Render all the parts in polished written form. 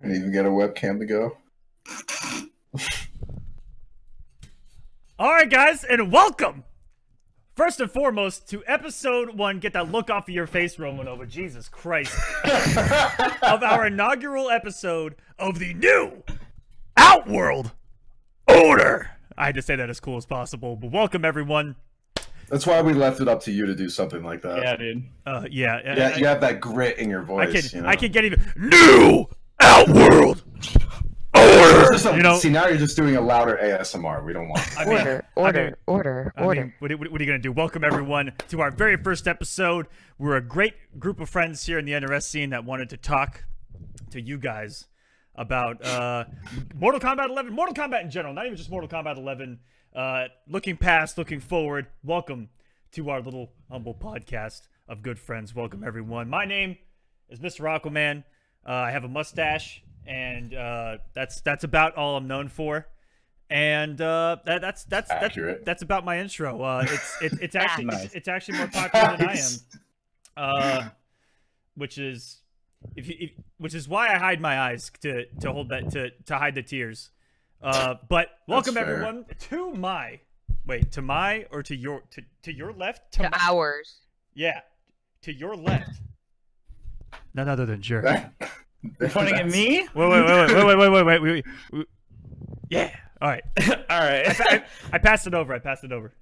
Can't even get a webcam to go. All right, guys, and welcome, first and foremost, to episode 1. Get that look off of your face, Romanova. Jesus Christ. Of our inaugural episode of the new Outworld Order. I had to say that as cool as possible, but welcome, everyone. That's why we left it up to you to do something like that. Yeah, dude. Yeah, you have that grit in your voice. I can get even new Outworld Order. You know, see, now you're just doing a louder ASMR. We don't want that. Order. What are you gonna do? Welcome everyone to our very first episode. We're a great group of friends here in the NRS scene that wanted to talk to you guys about Mortal Kombat 11, Mortal Kombat in general, not even just Mortal Kombat 11. Looking past, looking forward. Welcome to our little humble podcast of good friends. Welcome everyone. My name is Mr. Aquaman. I have a mustache, and that's about all I'm known for. And that's about my intro. It's actually nice. it's actually more popular than I am. Which is why I hide my eyes to hold that to hide the tears. But welcome everyone to my or to your left, to ours. Yeah, to your left. None other than Jerry. You're pointing at me? Wait. Yeah. All right. All right. I passed it over.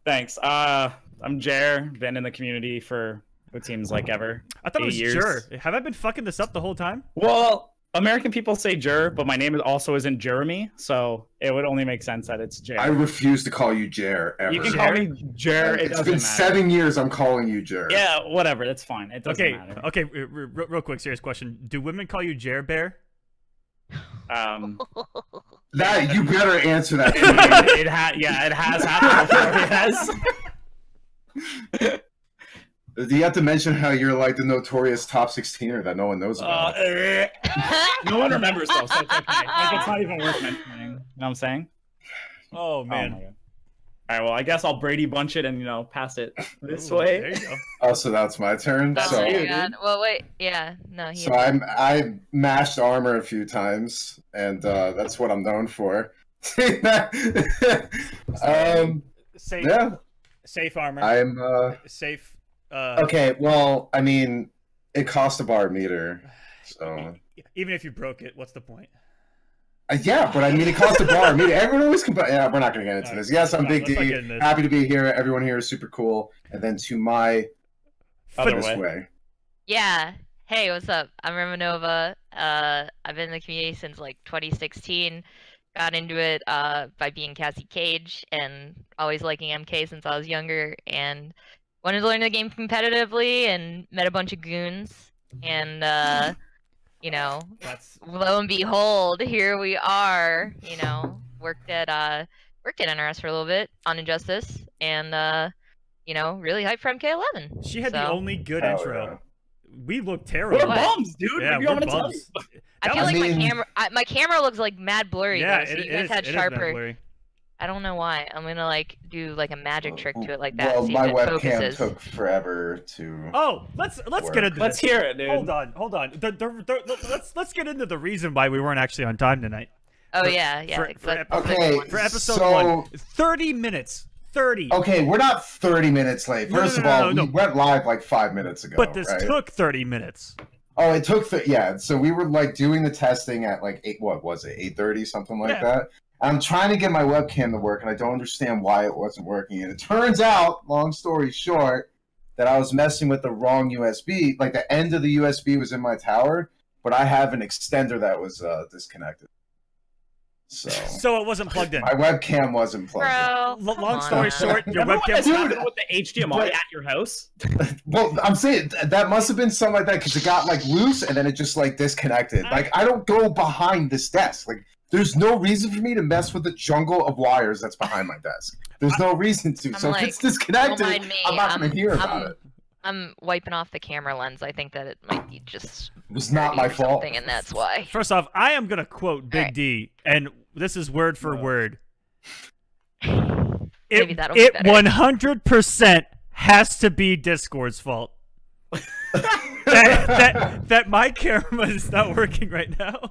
Thanks. I'm Jer. Been in the community for what seems like ever. I thought it was years. Jer. Have I been fucking this up the whole time? Well, American people say Jer, but my name also isn't Jeremy, so it would only make sense that it's Jer. I refuse to call you Jer ever. You can call me Jer. It's been 7 years I'm calling you Jer. Yeah, whatever. That's fine. It doesn't matter. Okay. Real quick, serious question. Do women call you Jer Bear? That you better answer that. It has happened before. Yes. Do you have to mention how you're like the notorious top 16er that no one knows about? No one remembers though, so it's okay. Like, it's not even worth mentioning. You know what I'm saying? Oh man. Oh, all right, well, I guess I'll Brady Bunch it and pass it this way. There you go. Oh, so that's my turn. Oh so, my God. Well, wait. Yeah. No. So I mashed armor a few times, and that's what I'm known for. Safe. Yeah. Safe armor. I'm safe. Okay, well, I mean, it cost a bar meter, so... Even if you broke it, what's the point? Yeah, but I mean, it cost a bar meter. Everyone always complains. Yeah, we're not going to get into this. Yes, I'm Big D. Happy to be here. Everyone here is super cool. And then to my other way. Yeah. Hey, what's up? I'm Romanova. I've been in the community since like 2016. Got into it by being Cassie Cage and always liking MK since I was younger, and wanted to learn the game competitively and met a bunch of goons, and lo and behold, here we are. Worked at NRS for a little bit on Injustice, and really hyped for MK11. She had the only good intro. Yeah. We look terrible. We're bums, dude. Yeah, we're bums. I feel like my camera looks like mad blurry. Yeah, though, so you guys had sharper. I don't know why. I'm gonna do like a magic trick to it like that. Well, see my if it webcam focuses. took forever to. Oh, let's get into Let's this. hear it, dude. Hold on. Let's get into the reason why we weren't actually on time tonight. Oh yeah. For episode 1, 30 minutes. 30. Okay, we're not 30 minutes late. First of all, we went live like 5 minutes ago. But this took 30 minutes. Oh, it took so we were like doing the testing at like 8:30, something like that. I'm trying to get my webcam to work, and I don't understand why it wasn't working. And it turns out, long story short, that I was messing with the wrong USB. Like the end of the USB was in my tower, but I have an extender that was disconnected. So it wasn't plugged in. My webcam wasn't plugged in. Long story short, your webcam. Dude, with the HDMI at your house. Well, I'm saying that must have been something like that because it got like loose and then it just like disconnected. Like I don't go behind this desk. Like there's no reason for me to mess with the jungle of wires that's behind my desk. There's no reason to. So if it's disconnected, I'm not going to hear about it. I'm wiping off the camera lens. I think that it might be just. It was not my fault. And that's why. First off, I am going to quote Big D, and this is word for word. Maybe that'll be better. 100% has to be Discord's fault. that my camera is not working right now.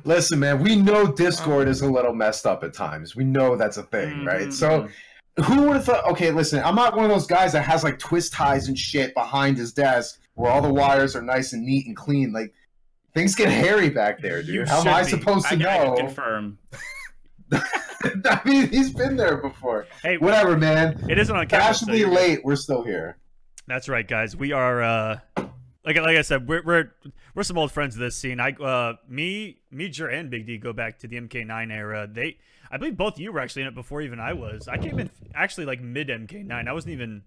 Listen, man, we know Discord is a little messed up at times. We know that's a thing, right? So who would have thought, okay, listen, I'm not one of those guys that has like twist ties and shit behind his desk where all the wires are nice and neat and clean. Like, things get hairy back there, dude. How am I supposed to know? I can confirm. I mean, he's been there before. Hey, whatever, man. It isn't on camera. Fashionably late, we're still here. That's right, guys. We are like I said, we're some old friends of this scene. Me, Jer, and Big D go back to the MK9 era. I believe both of you were actually in it before even I was. I came in actually like mid MK9. I wasn't even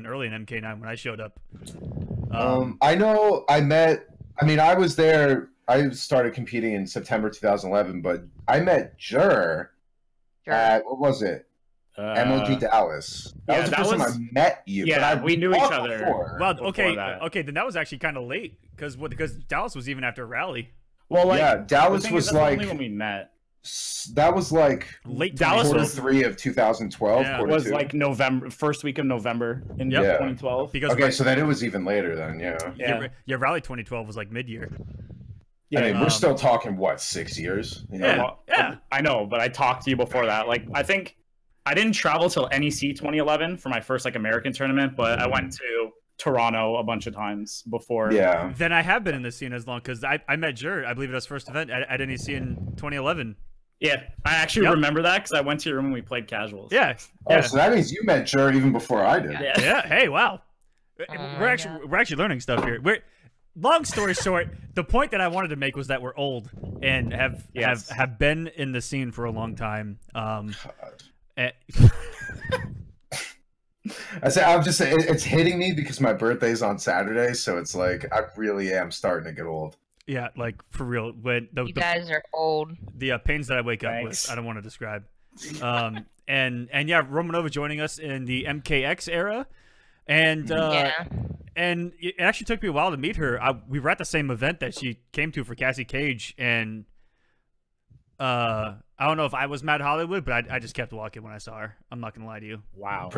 early in MK9 when I showed up. I know. I was there. I started competing in September 2011, but I met Jer at, what was it? MLG Dallas. That was the first time I met you. Yeah, we knew each other. Well, okay, then that was actually kind of late because Dallas was even after Rally. Well, like, yeah, Dallas was like only when we met. That was like late. Dallas was 3 of 2012. Yeah. It was like November, first week of November in 2012. Because so then it was even later then. Yeah, Rally 2012 was like mid-year. Yeah, I mean, we're still talking what, 6 years? You know? Yeah. I know, but I talked to you before that. Like, I think I didn't travel till NEC 2011 for my first like American tournament, but I went to Toronto a bunch of times before. Yeah. Then I have been in the scene as long because I met Jer, I believe at his first event at NEC in 2011. Yeah, I actually remember that because I went to your room when we played casuals. Yeah. Oh, so that means you met Jer even before I did. Yeah. Hey, wow. We're actually learning stuff here. Long story short, the point that I wanted to make was that we're old and have been in the scene for a long time. I'm just saying, it's hitting me because my birthday's on Saturday, so it's like I really am starting to get old. Yeah, like for real. When you guys are old. The pains that I wake up with, I don't want to describe. And yeah, Romanova joining us in the MKX era, and and it actually took me a while to meet her. We were at the same event that she came to for Cassie Cage, and I don't know if I was mad Hollywood, but I just kept walking when I saw her. I'm not gonna lie to you. Wow,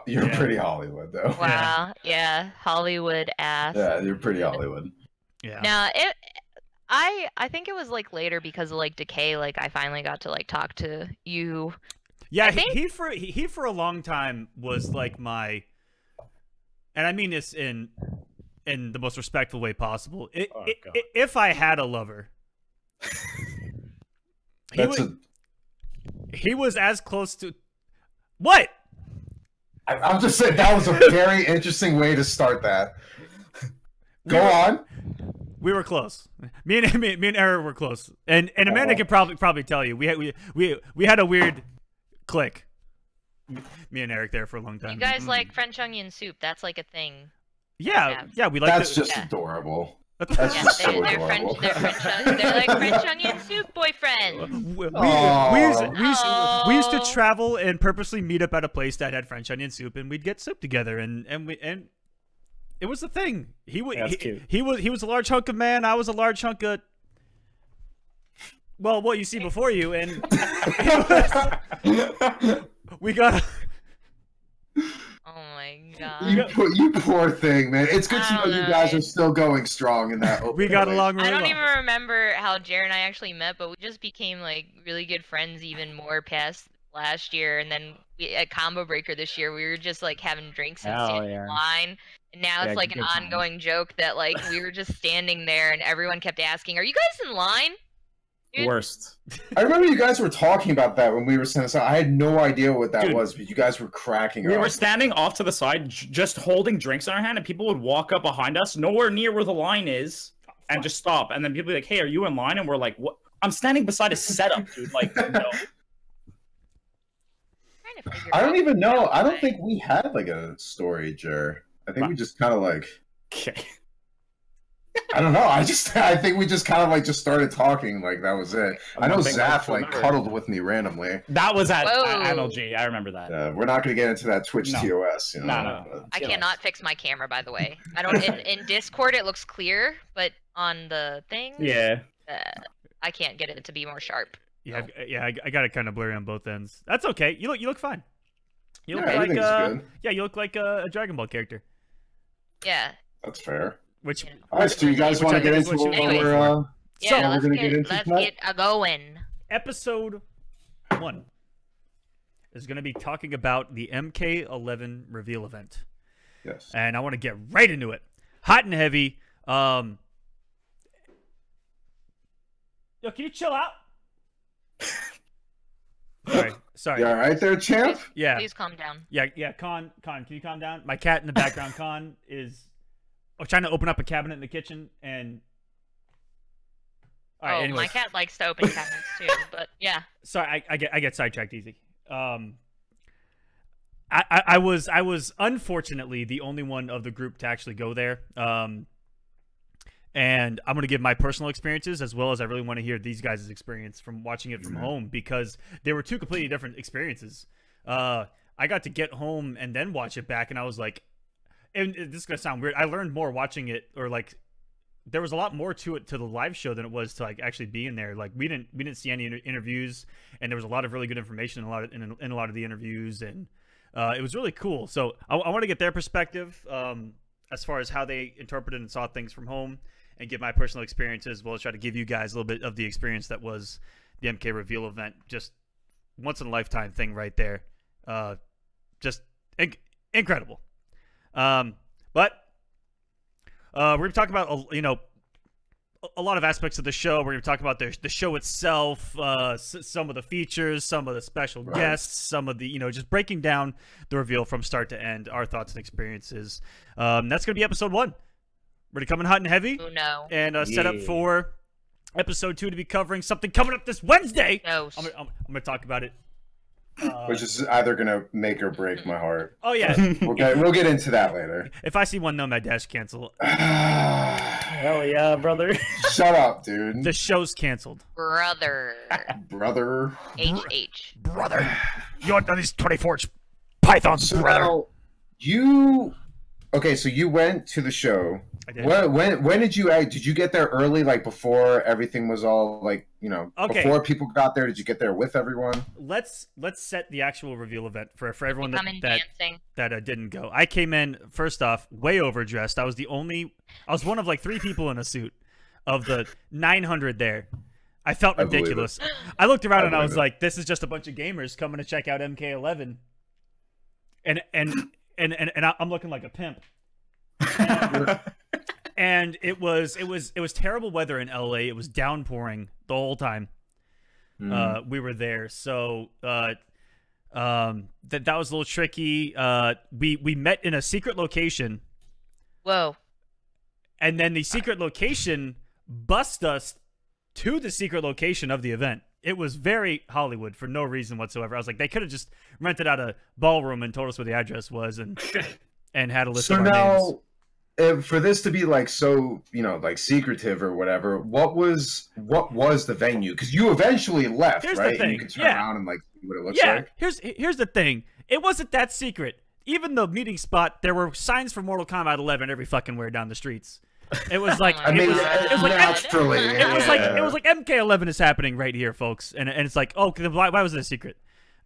You're pretty Hollywood though. Wow, yeah, Hollywood ass. Yeah, you're pretty Hollywood. Yeah. Now I think it was like later because of like Decay. Like I finally got to like talk to you. Yeah, he for a long time was like my, and I mean this in the most respectful way possible. If I had a lover, he was as close to what? I'm just saying that was a very interesting way to start that. Go on. We were close. Me and Eric were close, and Amanda can probably tell you we had a weird click. Me and Eric there for a long time. You guys like French onion soup? That's like a thing. Yeah, we like. That's just adorable. That's just so adorable. They're like French onion soup boyfriend. We used to travel and purposely meet up at a place that had French onion soup, and we'd get soup together, and it was the thing. He was a large hunk of man. I was a large hunk of, well, what you see before you, and we got. Oh my god! You poor thing, man. It's good to know you guys are still going strong in that. We got along really well. I don't even remember how Jared and I actually met, but we just became like really good friends even more past last year, and then at Combo Breaker this year, we were just like having drinks and standing in line. And now it's like an ongoing joke that like we were just standing there, and everyone kept asking, "Are you guys in line?" Worst. I remember you guys were talking about that when we were standing aside. I had no idea what that was, but you guys were cracking up. We were standing off to the side, just holding drinks in our hand, and people would walk up behind us, nowhere near where the line is, and just stop. And then people would be like, "Hey, are you in line?" And we're like, "What? I'm standing beside a setup, dude." Like, no. I don't even know. I don't think we had like a story, Jer. I think we just kind of like. Okay. I don't know. I think we just kind of like just started talking. Like that was it. I know Zaf like cuddled with me randomly. That was at MLG. I remember that. We're not going to get into that Twitch TOS. You know? No. I cannot fix my camera, by the way. I don't. In Discord, it looks clear, but on the thing, I can't get it to be more sharp. Yeah, I got it kind of blurry on both ends. That's okay. You look fine. You look like good. Yeah, you look like a Dragon Ball character. Yeah. That's fair. Which all right, so you guys want to get into what we're Yeah, So, let's we're gonna get let's into get a going. episode 1 is going to be talking about the MK11 reveal event. Yes. And I want to get right into it. Hot and heavy. Yo, can you chill out? Sorry. You all right there, champ? Yeah. Please calm down. Yeah. Con, can you calm down? My cat in the background, Con, is trying to open up a cabinet in the kitchen, and all right, anyways. My cat likes to open cabinets too, but yeah. Sorry, I get sidetracked easy. I was unfortunately the only one of the group to actually go there. And I'm going to give my personal experiences as well as I really want to hear these guys' experience from watching it from home, because they were two completely different experiences. I got to get home and then watch it back, and I was like, and this is going to sound weird, I learned more watching it, or like there was a lot more to it, to the live show, than it was to like actually being there. Like we didn't see any interviews, and there was a lot of really good information in a lot of the interviews, and it was really cool. So I want to get their perspective as far as how they interpreted and saw things from home, and give my personal experiences, as well as try to give you guys a little bit of the experience that was the MK reveal event. Just once in a lifetime thing right there. Just incredible. But we're going to talk about, a lot of aspects of the show. We're going to talk about the show itself, some of the features, some of the special guests, some of the, just breaking down the reveal from start to end, our thoughts and experiences. That's going to be episode 1. We're coming hot and heavy. Oh, no. And set up for episode 2 to be covering something coming up this Wednesday. No. I'm going to talk about it. Which is either going to make or break my heart. Oh, yeah. We'll get into that later. If I see one Nomad Dash cancel. Hell yeah, brother. Shut up, dude. The show's canceled. Brother. HH. Brother. You're these 24-inch pythons, brother. Okay, so you went to the show. I did. When did you get there early, like before everything was all like, okay, before people got there? Did you get there with everyone? Let's set the actual reveal event for everyone that dancing. Didn't go. I came in, first off, way overdressed. I was one of like 3 people in a suit of the 900 there. I felt ridiculous. I looked around and I was like, this is just a bunch of gamers coming to check out MK11. And I'm looking like a pimp. And it was terrible weather in LA. It was downpouring the whole time we were there. So that was a little tricky. We met in a secret location. Whoa. And then the secret location bussed us to the secret location of the event. It was very Hollywood for no reason whatsoever. I was like, they could have just rented out a ballroom and told us where the address was and had a list of our names. For this to be like so, like secretive or whatever, what was the venue? Because you eventually left, right? And you could turn around and like see what it looks like. Here's the thing. It wasn't that secret. Even the meeting spot, there were signs for Mortal Kombat 11 every fucking where down the streets. It was like it was like naturally. It was like MK11 is happening right here, folks. And it's like, oh, why was it a secret?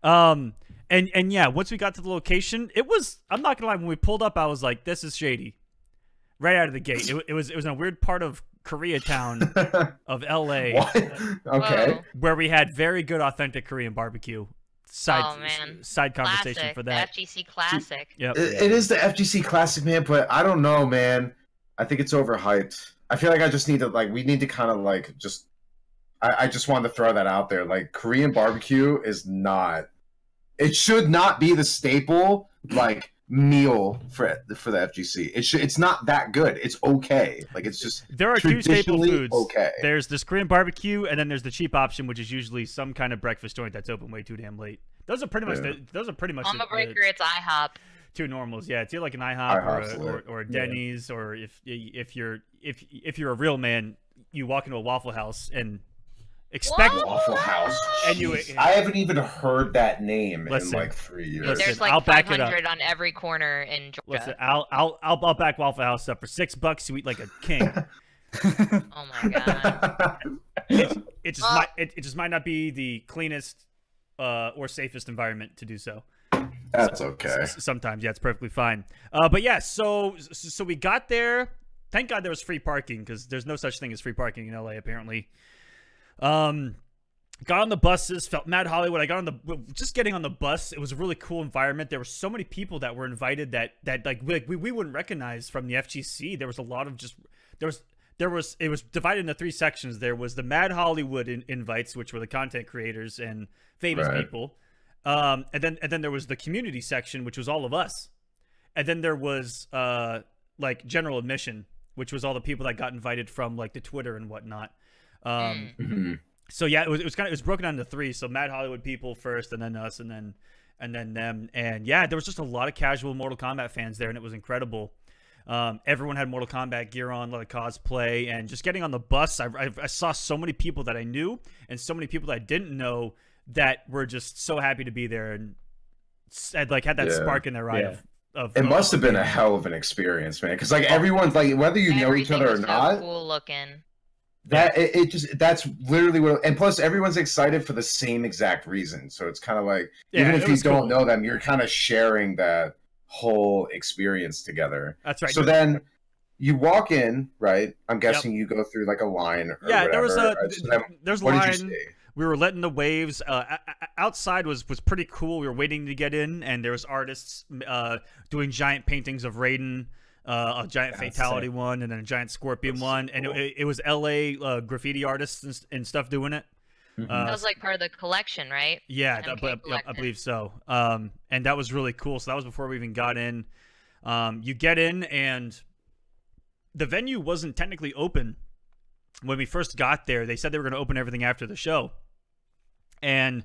And yeah, once we got to the location, it was, I'm not gonna lie, when we pulled up, I was like, this is shady. Right out of the gate. It was in a weird part of Koreatown of LA. What? Okay. Where we had very good authentic Korean barbecue. Side conversation classic. for that. The FGC classic. Yep. It is the FGC classic, man, but I don't know, man. I think it's overhyped. I feel like I just need to we need to kind of I just wanted to throw that out there. Like, Korean barbecue is not, it should not be the staple meal for the FGC. It's not that good. It's okay. Like, it's just, there are 2 staple foods. Okay. There's this Korean barbecue, and then there's the cheap option, which is usually some kind of breakfast joint that's open way too damn late. Those are pretty much On the breaker, it's IHOP. 2 normals. Yeah, it's either like an IHOP or a Denny's, or if you're a real man, you walk into a Waffle House and expect Waffle House. And I haven't even heard that name in like 3 years. There's like I'll back 500 on every corner in Georgia. Listen, I'll back Waffle House up for $6. You eat like a king. Oh my god. It just might not be the cleanest or safest environment to do so. That's okay. Sometimes, yeah, it's perfectly fine. But yeah, so we got there. thank God there was free parking, because there's no such thing as free parking in LA apparently. Got on the buses, felt mad Hollywood. I got on the, just getting on the bus, it was a really cool environment. There were so many people that were invited that like we wouldn't recognize from the FGC. There was a lot of just, it was divided into 3 sections. There was the Mad Hollywood invites, which were the content creators and famous people. And then there was the community section, which was all of us. And then there was like general admission, which was all the people that got invited from like the Twitter and whatnot. So yeah, it was broken down into 3. So Mad Hollywood people first, and then us, and then them. And yeah, there was just a lot of casual Mortal Kombat fans there, and it was incredible. Everyone had Mortal Kombat gear on, a lot of cosplay, and just getting on the bus, I saw so many people that I knew and so many people that I didn't know that were just so happy to be there, and had that spark in their eye of it must have been a hell of an experience, man, because like everyone's like, whether you know each other or not, cool looking. That's literally what, and plus everyone's excited for the same exact reason, so it's kind of like, even if you don't know them, you're kind of sharing that whole experience together. That's right. So then you walk in, right? I'm guessing you go through like a line or whatever. There's a line. We were letting the waves. Outside was pretty cool. We were waiting to get in, and there was artists doing giant paintings of Raiden, a giant fatality one, and then a giant scorpion one, and it was LA graffiti artists and stuff doing it. That was like part of the collection, right? Yeah, I believe so. And that was really cool. So that was before we even got in. You get in, and the venue wasn't technically open when we first got there. They said they were going to open everything after the show. And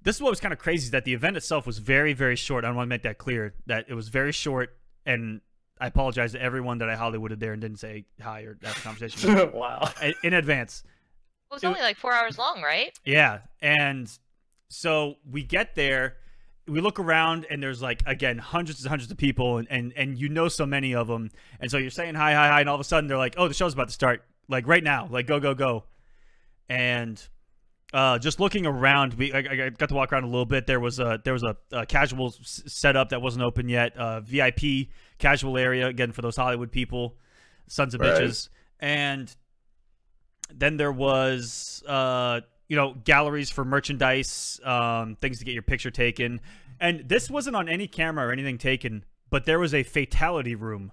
this is what was kind of crazy, is that the event itself was very, very short. I want to make that clear, that it was very short, and I apologize to everyone that I Hollywooded there and didn't say hi or have a conversation with. Wow. In advance. It was only like 4 hours long, right? Yeah. And so we get there, we look around, and there's like, again, hundreds and hundreds of people, and you know so many of them. And so you're saying hi, and all of a sudden they're like, oh, the show's about to start. Like right now, like go. And just looking around, I got to walk around a little bit. There was a casual setup that wasn't open yet, VIP casual area, again, for those Hollywood people, sons of bitches. And then there was galleries for merchandise, things to get your picture taken. And this wasn't on any camera or anything taken, but there was a fatality room.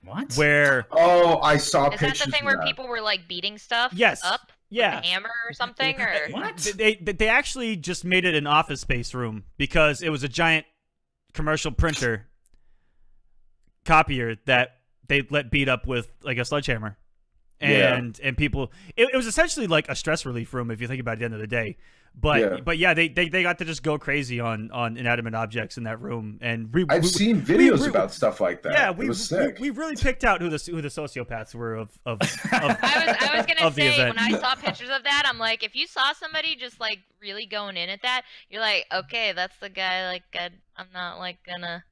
What? Where? Oh, I saw pictures. Is that the thing where people were like beating stuff? Yes. Up? Yeah. With a hammer or something? Or What? They actually just made it an office space room because it was a giant commercial printer copier that they let beat up with like a sledgehammer. And people, it was essentially like a stress relief room if you think about it at the end of the day. But yeah, they got to just go crazy on inanimate objects in that room. And I've seen videos about stuff like that. Yeah, it was sick. We really picked out who the sociopaths were of I was gonna say, event. when I saw pictures of that, I'm like, if you saw somebody just like really going in at that, you're like, okay, that's the guy. Like, I'm not like gonna.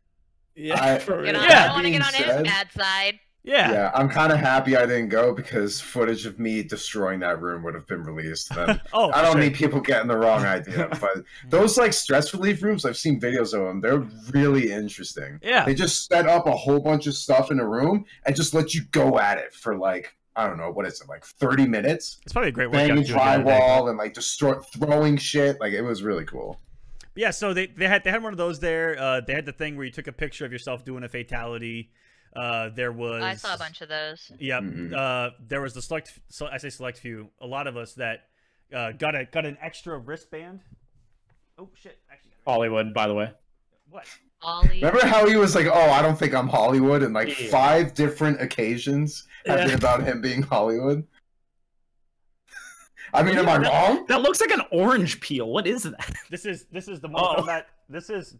I don't want to get on his bad side. Yeah, I'm kind of happy I didn't go because footage of me destroying that room would have been released. Then I don't need people getting the wrong idea. But those like stress relief rooms, I've seen videos of them. They're really interesting. Yeah, they just set up a whole bunch of stuff in a room and just let you go at it for like, I don't know, what is it, like 30 minutes? It's probably a great workout. Banging drywall and like throwing shit. Like, it was really cool. Yeah, so they had one of those there. They had the thing where you took a picture of yourself doing a fatality. There was. I saw a bunch of those. Yep. There was the select few. A lot of us that got an extra wristband. Oh shit! Actually, Hollywood, by the way. What? Remember how he was like, "Oh, I don't think I'm Hollywood," and like 5 different occasions have been about him being Hollywood. I mean, am I wrong? That looks like an orange peel. What is that? This is the Mortal Kombat. This is.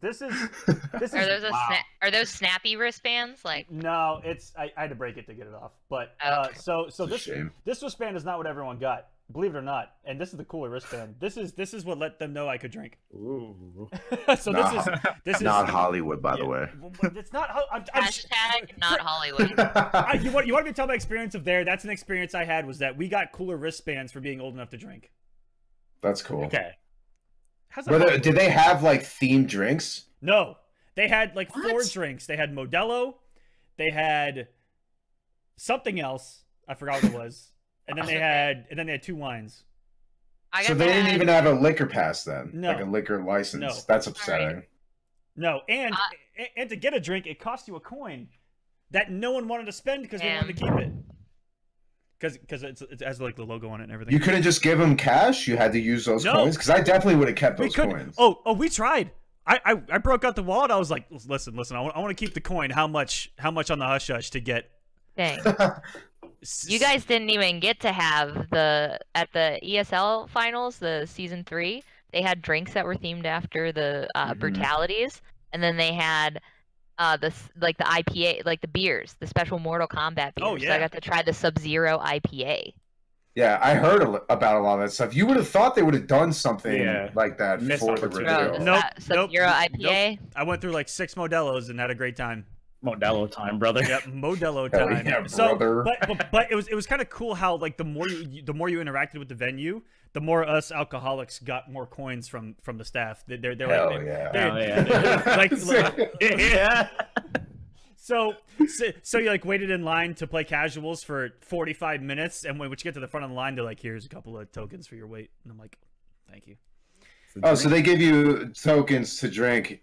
Are those snappy wristbands? Like, no, it's. I had to break it to get it off. But so this wristband is not what everyone got. Believe it or not, and this is the cooler wristband. This is what let them know I could drink. Ooh. So this is not Hollywood, by the way. It's not. Hashtag not Hollywood. You want me to tell my experience of there? That's an experience I had. Was that we got cooler wristbands for being old enough to drink. That's cool. Okay. Did they have like themed drinks? No, they had like 4 drinks. They had Modelo. They had something else. I forgot what it was. And then they had 2 wines. So they didn't even have a liquor pass then? No. Like a liquor license? No. That's upsetting. No, and to get a drink, it cost you a coin that no one wanted to spend because they wanted to keep it. Because it has like the logo on it and everything. You couldn't just give them cash? You had to use those coins? Because I definitely would have kept those coins. Oh, we tried. I broke out the wallet. I was like, listen. I want to keep the coin. How much on the hush hush to get? Dang. You guys didn't even get to have at the ESL finals, the season 3. They had drinks that were themed after the brutalities, and then they had the IPA, like the beers, the special Mortal Kombat beers. Oh yeah. So I got to try the Sub-Zero IPA. Yeah, I heard about a lot of that stuff. You would have thought they would have done something like that for the reveal. Nope. Sub-Zero IPA. Nope. I went through like 6 Modelos and had a great time. Modelo time, brother. Yep, Modelo time. Yeah, so, brother. but it was kind of cool how like the more you interacted with the venue, the more us alcoholics got more coins from the staff. They're like, yeah. So you like waited in line to play casuals for 45 minutes, and when you get to the front of the line, they're like, "Here's a couple of tokens for your wait," and I'm like, "Thank you." Oh, so they give you tokens to drink.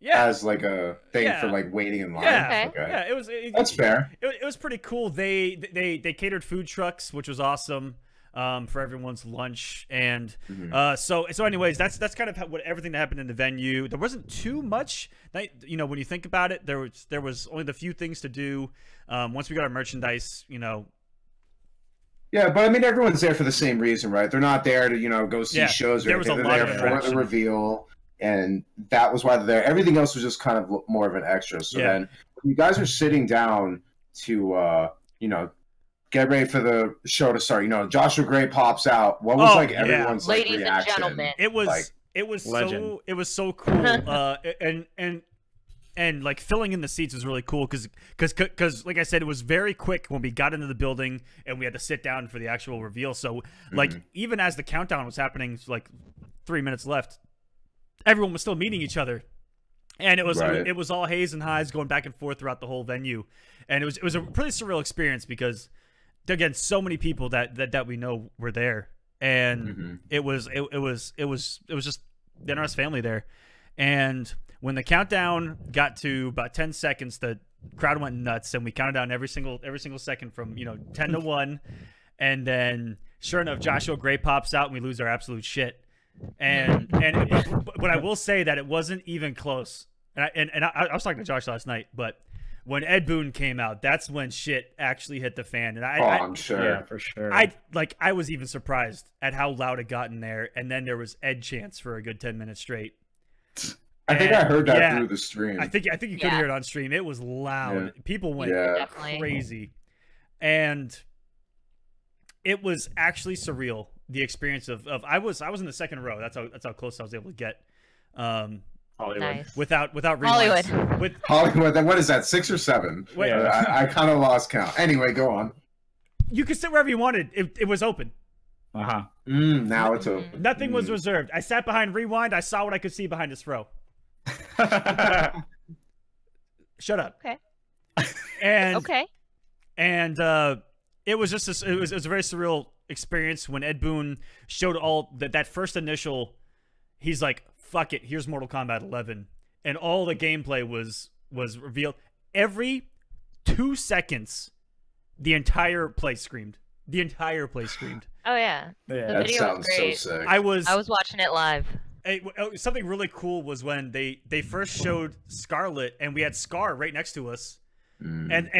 Yeah. As like a thing for like waiting in line. Yeah, okay. Yeah. That's fair. It was pretty cool. They catered food trucks, which was awesome, for everyone's lunch, and so anyways, that's kind of what everything that happened in the venue. There wasn't too much. You know, when you think about it, there was only the few things to do. Once we got our merchandise, you know. Yeah, but I mean, everyone's there for the same reason, right? They're not there to go see shows or anything. They're there for the reveal. And that was why they're there. Everything else was just kind of more of an extra. So then when you guys are sitting down to, get ready for the show to start, Joshua Gray pops out. What was everyone's Ladies reaction? and gentlemen. It was so cool. And like filling in the seats was really cool because like I said, it was very quick when we got into the building and we had to sit down for the actual reveal. So like even as the countdown was happening, like 3 minutes left, everyone was still meeting each other, and it was all haze and highs going back and forth throughout the whole venue, and it was a pretty surreal experience because again, so many people that we know were there, and it was just the NRS family there, and when the countdown got to about 10 seconds, the crowd went nuts, and we counted down every single second from 10 to 1, and then sure enough, Joshua Gray pops out and we lose our absolute shit. But I will say that it wasn't even close. And I was talking to Josh last night, but when Ed Boon came out, that's when shit actually hit the fan. And I'm sure, yeah, for sure. I was even surprised at how loud it got in there. And then there was Ed chants for a good 10 minutes straight. I think I heard that through the stream. I think you could hear it on stream. It was loud. Yeah. People went crazy, and it was actually surreal. The experience of I was in the second row. That's how close I was able to get. Hollywood. Nice. Without Hollywood. With Hollywood. What is that? 6 or 7? Wait, I kind of lost count. Anyway, go on. You could sit wherever you wanted. It was open. Now it's open. Nothing was reserved. I sat behind Rewind. I saw what I could see behind this row. Shut up. Okay. And it was just it was a very surreal experience when Ed Boon showed all that first initial. He's like, "Fuck it, here's Mortal Kombat 11," and all the gameplay was revealed. Every 2 seconds, the entire place screamed. The entire place screamed. Oh yeah. The that video sounds was great. so sick. I was watching it live. Something really cool was when they first showed Scarlet, and we had Scar right next to us, and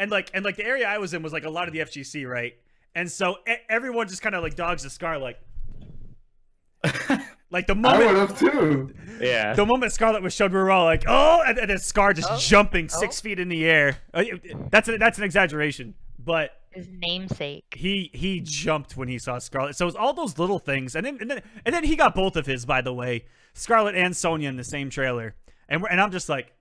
like the area I was in was like a lot of the FGC, right? And so everyone just kind of like dogs the Scar, like the moment I would have too. Yeah. The moment Scarlet was showed, we were all like, "Oh!" and then Scar just jumping 6 feet in the air. That's an exaggeration, but his namesake. He jumped when he saw Scarlet. So it was all those little things, and then he got both of his, by the way, Scarlet and Sonya in the same trailer, and I'm just like,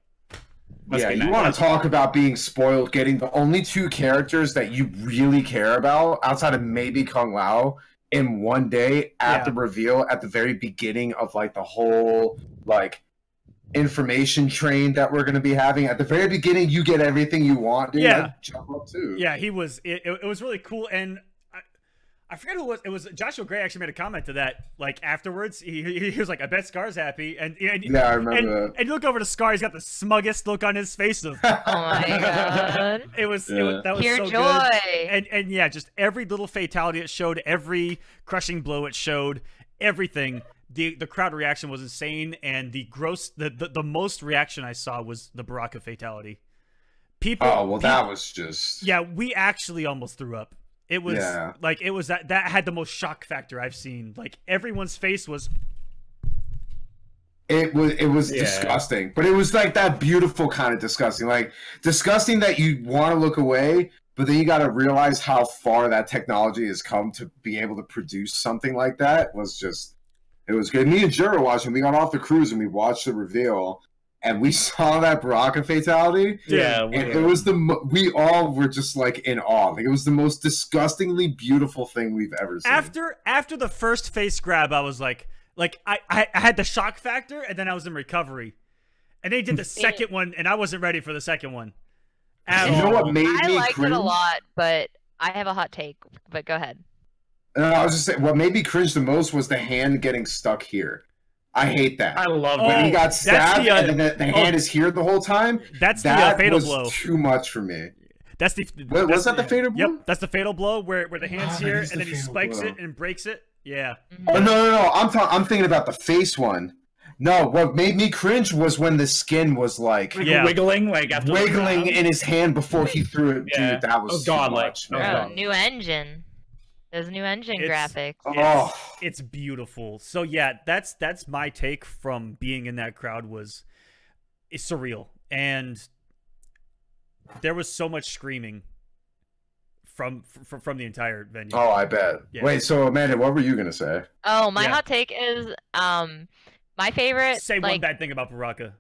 yeah, you want to talk about being spoiled, getting the only 2 characters that you really care about outside of maybe Kung Lao in one day at the reveal at the very beginning of like the whole like information train that we're going to be having. At the very beginning, you get everything you want, dude. Yeah. I'd jump up too. Yeah, he was. It was really cool, and I forget who it was. It was Joshua Gray actually made a comment to that. Like afterwards, he was like, "I bet Scar's happy," and yeah, I remember that. And you look over to Scar, he's got the smuggest look on his face of. Oh my god! That was Pure so joy. good. And yeah, just every little fatality it showed, every crushing blow it showed, everything. The crowd reaction was insane, and the most reaction I saw was the Baraka fatality. People. That was just. Yeah, we actually almost threw up. It was like it was that had the most shock factor I've seen. Like everyone's face was. It was disgusting, but it was like that beautiful kind of disgusting, like disgusting that you want to look away, but then you got to realize how far that technology has come to be able to produce something like that. It was good. Me and Jura watching. We got off the cruise and we watched the reveal, and we saw that Baraka fatality. Yeah, and it was we all were just like in awe. Like it was the most disgustingly beautiful thing we've ever seen. After the first face grab, I was like I had the shock factor, and then I was in recovery, and they did the second one, and I wasn't ready for the second one. You know what made me liked cringe? it a lot, but I have a hot take. But go ahead. I was just saying, what made me cringe the most was the hand getting stuck here. I hate that. I love when he got stabbed and then the hand is here the whole time. That's the fatal was blow. Too much for me. Was that the fatal blow? Yep, that's the fatal blow where the hand's here and then he spikes it and breaks it. Yeah. Oh, no. I'm thinking about the face one. No, what made me cringe was when the skin was like wiggling, in his hand before he threw it. Yeah. Dude, that was too much. New engine. Those new engine graphics. It's beautiful. So yeah, that's my take from being in that crowd it's surreal. And there was so much screaming from the entire venue. Oh, I bet. Yeah. Wait, so Amanda, what were you gonna say? Oh, my hot take is my favorite. Say one bad thing about Baraka.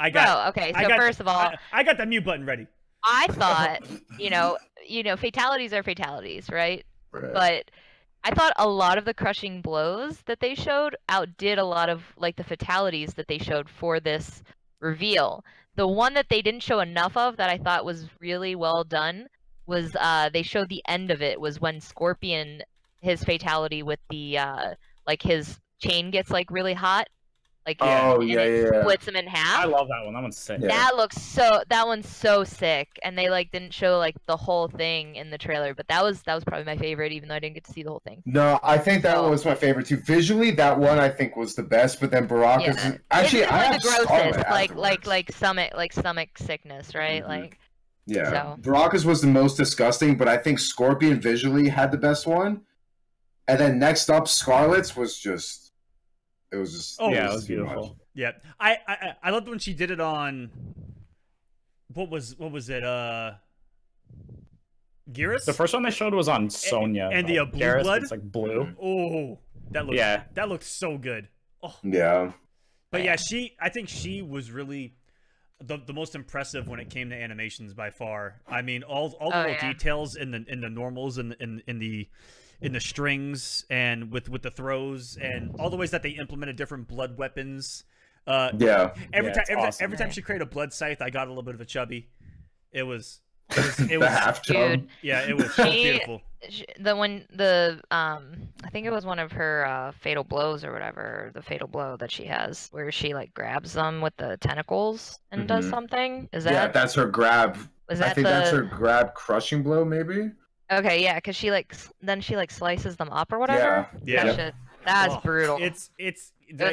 Okay. So first of all, I got the mute button ready. I thought, fatalities are fatalities, right? But I thought a lot of the crushing blows that they showed outdid a lot of like the fatalities that they showed for this reveal. The one that they didn't show enough of that I thought was really well done was they showed the end of it was when Scorpion, his fatality with the like his chain gets like really hot. Like splits him in half. I love that one. That one's sick. Yeah. That one's so sick. And they like didn't show like the whole thing in the trailer, but that was probably my favorite, even though I didn't get to see the whole thing. No, I think that one was my favorite too. Visually, that one I think was the best. But then Baraka's actually I have the grossest, like stomach sickness, right? Mm-hmm. Baraka's was the most disgusting, but I think Scorpion visually had the best one. And then next up, Scarlet's was just. It was just it was beautiful. Much. Yeah, I loved when she did it on. What was it? Geras? The first one they showed was on Sonya. And the blue Geras, blood. It's like blue. Oh, that looked so good. Oh. Yeah. But yeah, I think she was really the most impressive when it came to animations by far. I mean, all the little details in the normals and in the strings and with the throws and all the ways that they implemented different blood weapons. Every time she created a blood scythe, I got a little bit of a chubby. It was half chub. Yeah, it was beautiful. I think it was one of her fatal blows or whatever, the fatal blow that she has, where she like grabs them with the tentacles and does something. Is that? Yeah, that's her grab. That's her grab crushing blow, maybe. Okay, yeah, because she then slices them up or whatever. Yeah. That's brutal. It's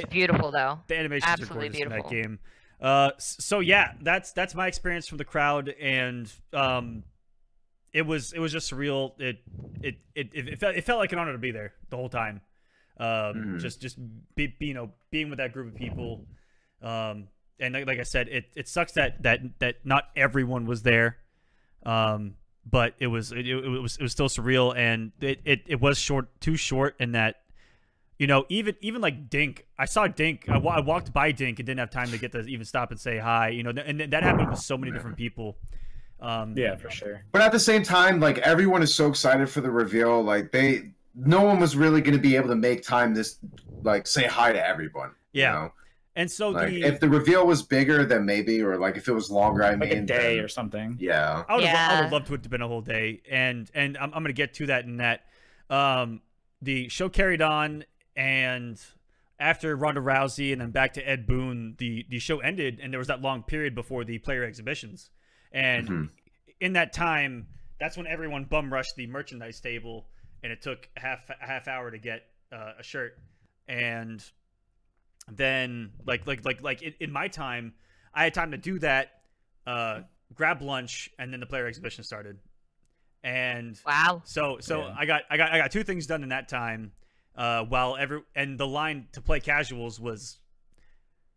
beautiful though. The animations absolutely are gorgeous beautiful in that game. So yeah, that's my experience from the crowd, and it was just surreal. It felt like an honor to be there the whole time. Just being with that group of people. And like I said, it sucks that not everyone was there. But it was still surreal, and it was too short in that, even like Dink. I saw Dink. I walked by Dink and didn't have time to get to even stop and say hi. And that happened with so many different people. Yeah, for sure. But at the same time, like everyone is so excited for the reveal. Like no one was really going to be able to make time like say hi to everyone. Yeah. And so like, if the reveal was bigger, then maybe, or like if it was longer, I mean, like a day or something. Yeah, I would have loved to have been a whole day, and I'm gonna get to that in that. The show carried on, and after Ronda Rousey and then back to Ed Boon, the show ended, and there was that long period before the player exhibitions, and in that time, that's when everyone bum rushed the merchandise table, and it took a half hour to get a shirt, and then like in my time, I had time to do that, grab lunch, and then the player exhibition started. And wow, so I got two things done in that time, while the line to play casuals was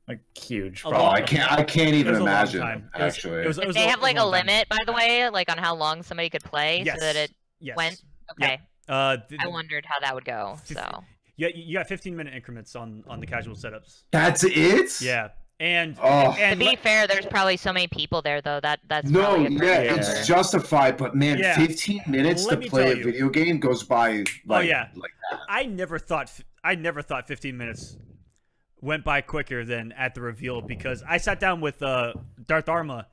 like huge. I can't even imagine. Actually, they have like a limit, by the way, like on how long somebody could play, so that it went. Okay. I wondered how that would go. So yeah, you got 15-minute increments on the casual setups. That's it. Yeah. And to be fair, there's probably so many people there though that's it's justified, but man, 15 minutes to play a video game goes by like that. I never thought 15 minutes went by quicker than at the reveal, because I sat down with Darth Arma,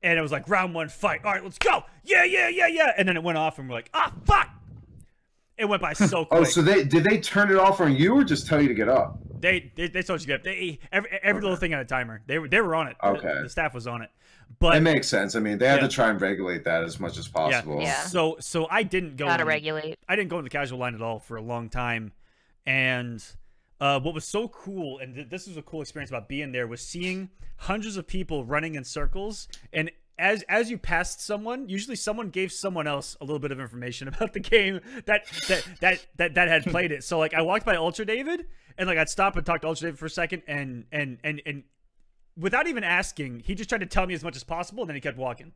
and it was like round 1 fight. All right, let's go. Yeah, and then it went off, and we're like, fuck. It went by so quick. Oh, so did they turn it off on you, or just tell you to get up? They told you to get up. Every little thing had a timer. They were on it. Okay. The staff was on it. But it makes sense. I mean, they had to try and regulate that as much as possible. Yeah. So I didn't go. Regulate. I didn't go in the casual line at all for a long time, and what was so cool, and this was a cool experience about being there, was seeing hundreds of people running in circles, and as you passed someone, usually someone gave someone else a little bit of information about the game that had played it. So like I walked by Ultra David, and like I'd stop and talk to Ultra David for a second, and without even asking, he just tried to tell me as much as possible, and then he kept walking.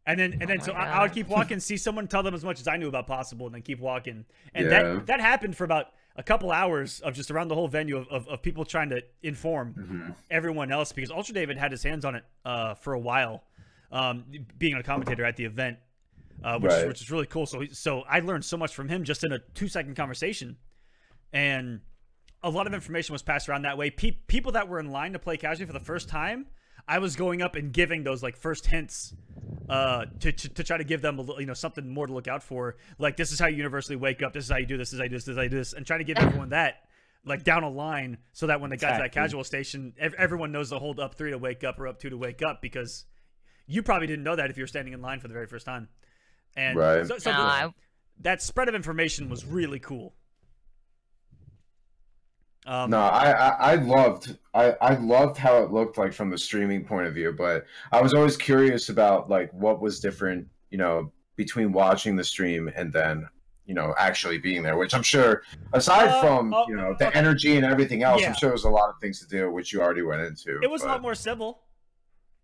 And then so I would keep walking, see someone tell them as much as I knew about possible, and then keep walking. And that happened for about a couple hours of just around the whole venue of people trying to inform everyone else, because Ultra David had his hands on it for a while, being a commentator at the event, which is really cool. So I learned so much from him just in a 2-second conversation, and a lot of information was passed around that way. People that were in line to play casually for the first time, I was going up and giving those like first hints to try to give them a little, something more to look out for. Like, this is how you universally wake up. This is how you do this. This is how you do this. This is how you do this. And trying to give everyone that like down a line, so that when they got to that casual station, everyone knows to hold up 3 to wake up or up 2 to wake up, because you probably didn't know that if you were standing in line for the very first time. And that spread of information was really cool. I loved how it looked like from the streaming point of view, but I was always curious about like what was different, between watching the stream and then, actually being there, which I'm sure, aside from, the energy and everything else, I'm sure there's a lot of things to do, which you already went into. It was a lot more civil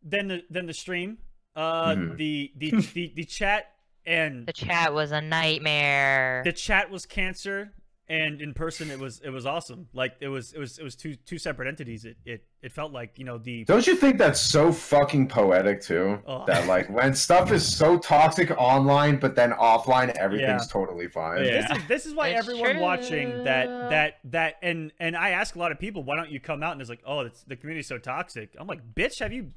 than the stream. The chat and the chat was a nightmare. The chat was cancer. And in person, it was awesome. Like it was two separate entities. It felt like the. Don't you think that's so fucking poetic too? That like when stuff is so toxic online, but then offline everything's totally fine. Yeah. This is why everyone watching that and I ask a lot of people, why don't you come out? And it's like, oh, the community's so toxic. I'm like, bitch, have you?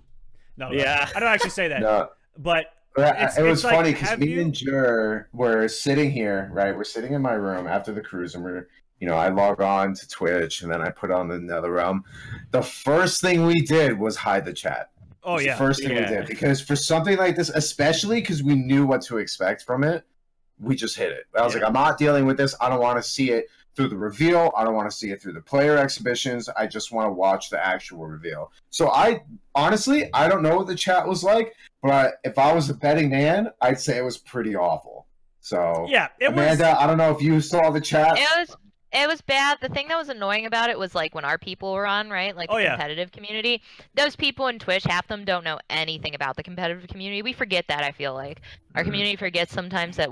No, I don't actually say that. No. But. It was funny because me and Jur were sitting here, right? We're sitting in my room after the cruise, and we're, I log on to Twitch, and then I put on the NetherRealm. The first thing we did was hide the chat. Oh, yeah. The first thing we did, because for something like this, especially because we knew what to expect from it, we just hid it. I was like, I'm not dealing with this. I don't want to see it through the reveal. I don't want to see it through the player exhibitions. I just want to watch the actual reveal. So I don't know what the chat was like, but if I was a betting man, I'd say it was pretty awful. So Amanda, I don't know if you saw the chat. It was bad. The thing that was annoying about it was like when our people were on, right? Like the competitive community. Those people in Twitch, half them don't know anything about the competitive community. We forget that, I feel like. Our community forgets sometimes that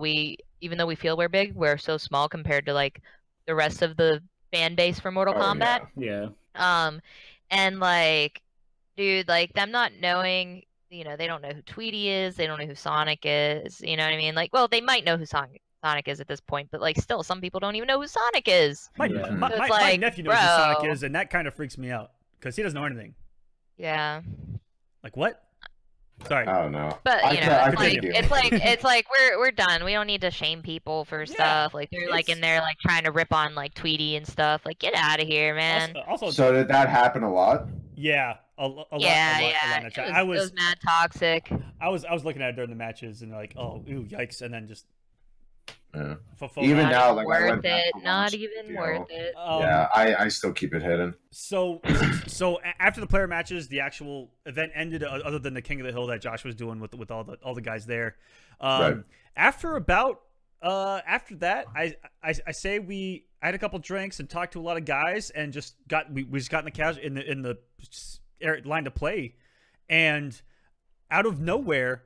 even though we feel we're big, we're so small compared to like the rest of the fan base for Mortal Kombat. Yeah. And like, dude, like them not knowing, they don't know who Tweety is, they don't know who Sonic is, you know what I mean? Like, well, they might know who Sonic is at this point, but like still some people don't even know who Sonic is. My nephew knows who Sonic is, and that kind of freaks me out, because he doesn't know anything. Yeah. Like what? Sorry. I don't know. But you know, I it's like we're done. We don't need to shame people for stuff. Like they're like in there like trying to rip on like Tweety and stuff. Like get out of here, man. Also, so did that happen a lot? Yeah, a lot. It was mad toxic. I was looking at it during the matches and like, oh, ooh, yikes, and then just. Yeah. Even now, like worth it. Not even worth it. Yeah, I still keep it hidden. So after the player matches, the actual event ended. Other than the King of the Hill that Josh was doing with all the guys there. Right. After that, I had a couple drinks and talked to a lot of guys and we just got in the couch in the line to play, and out of nowhere.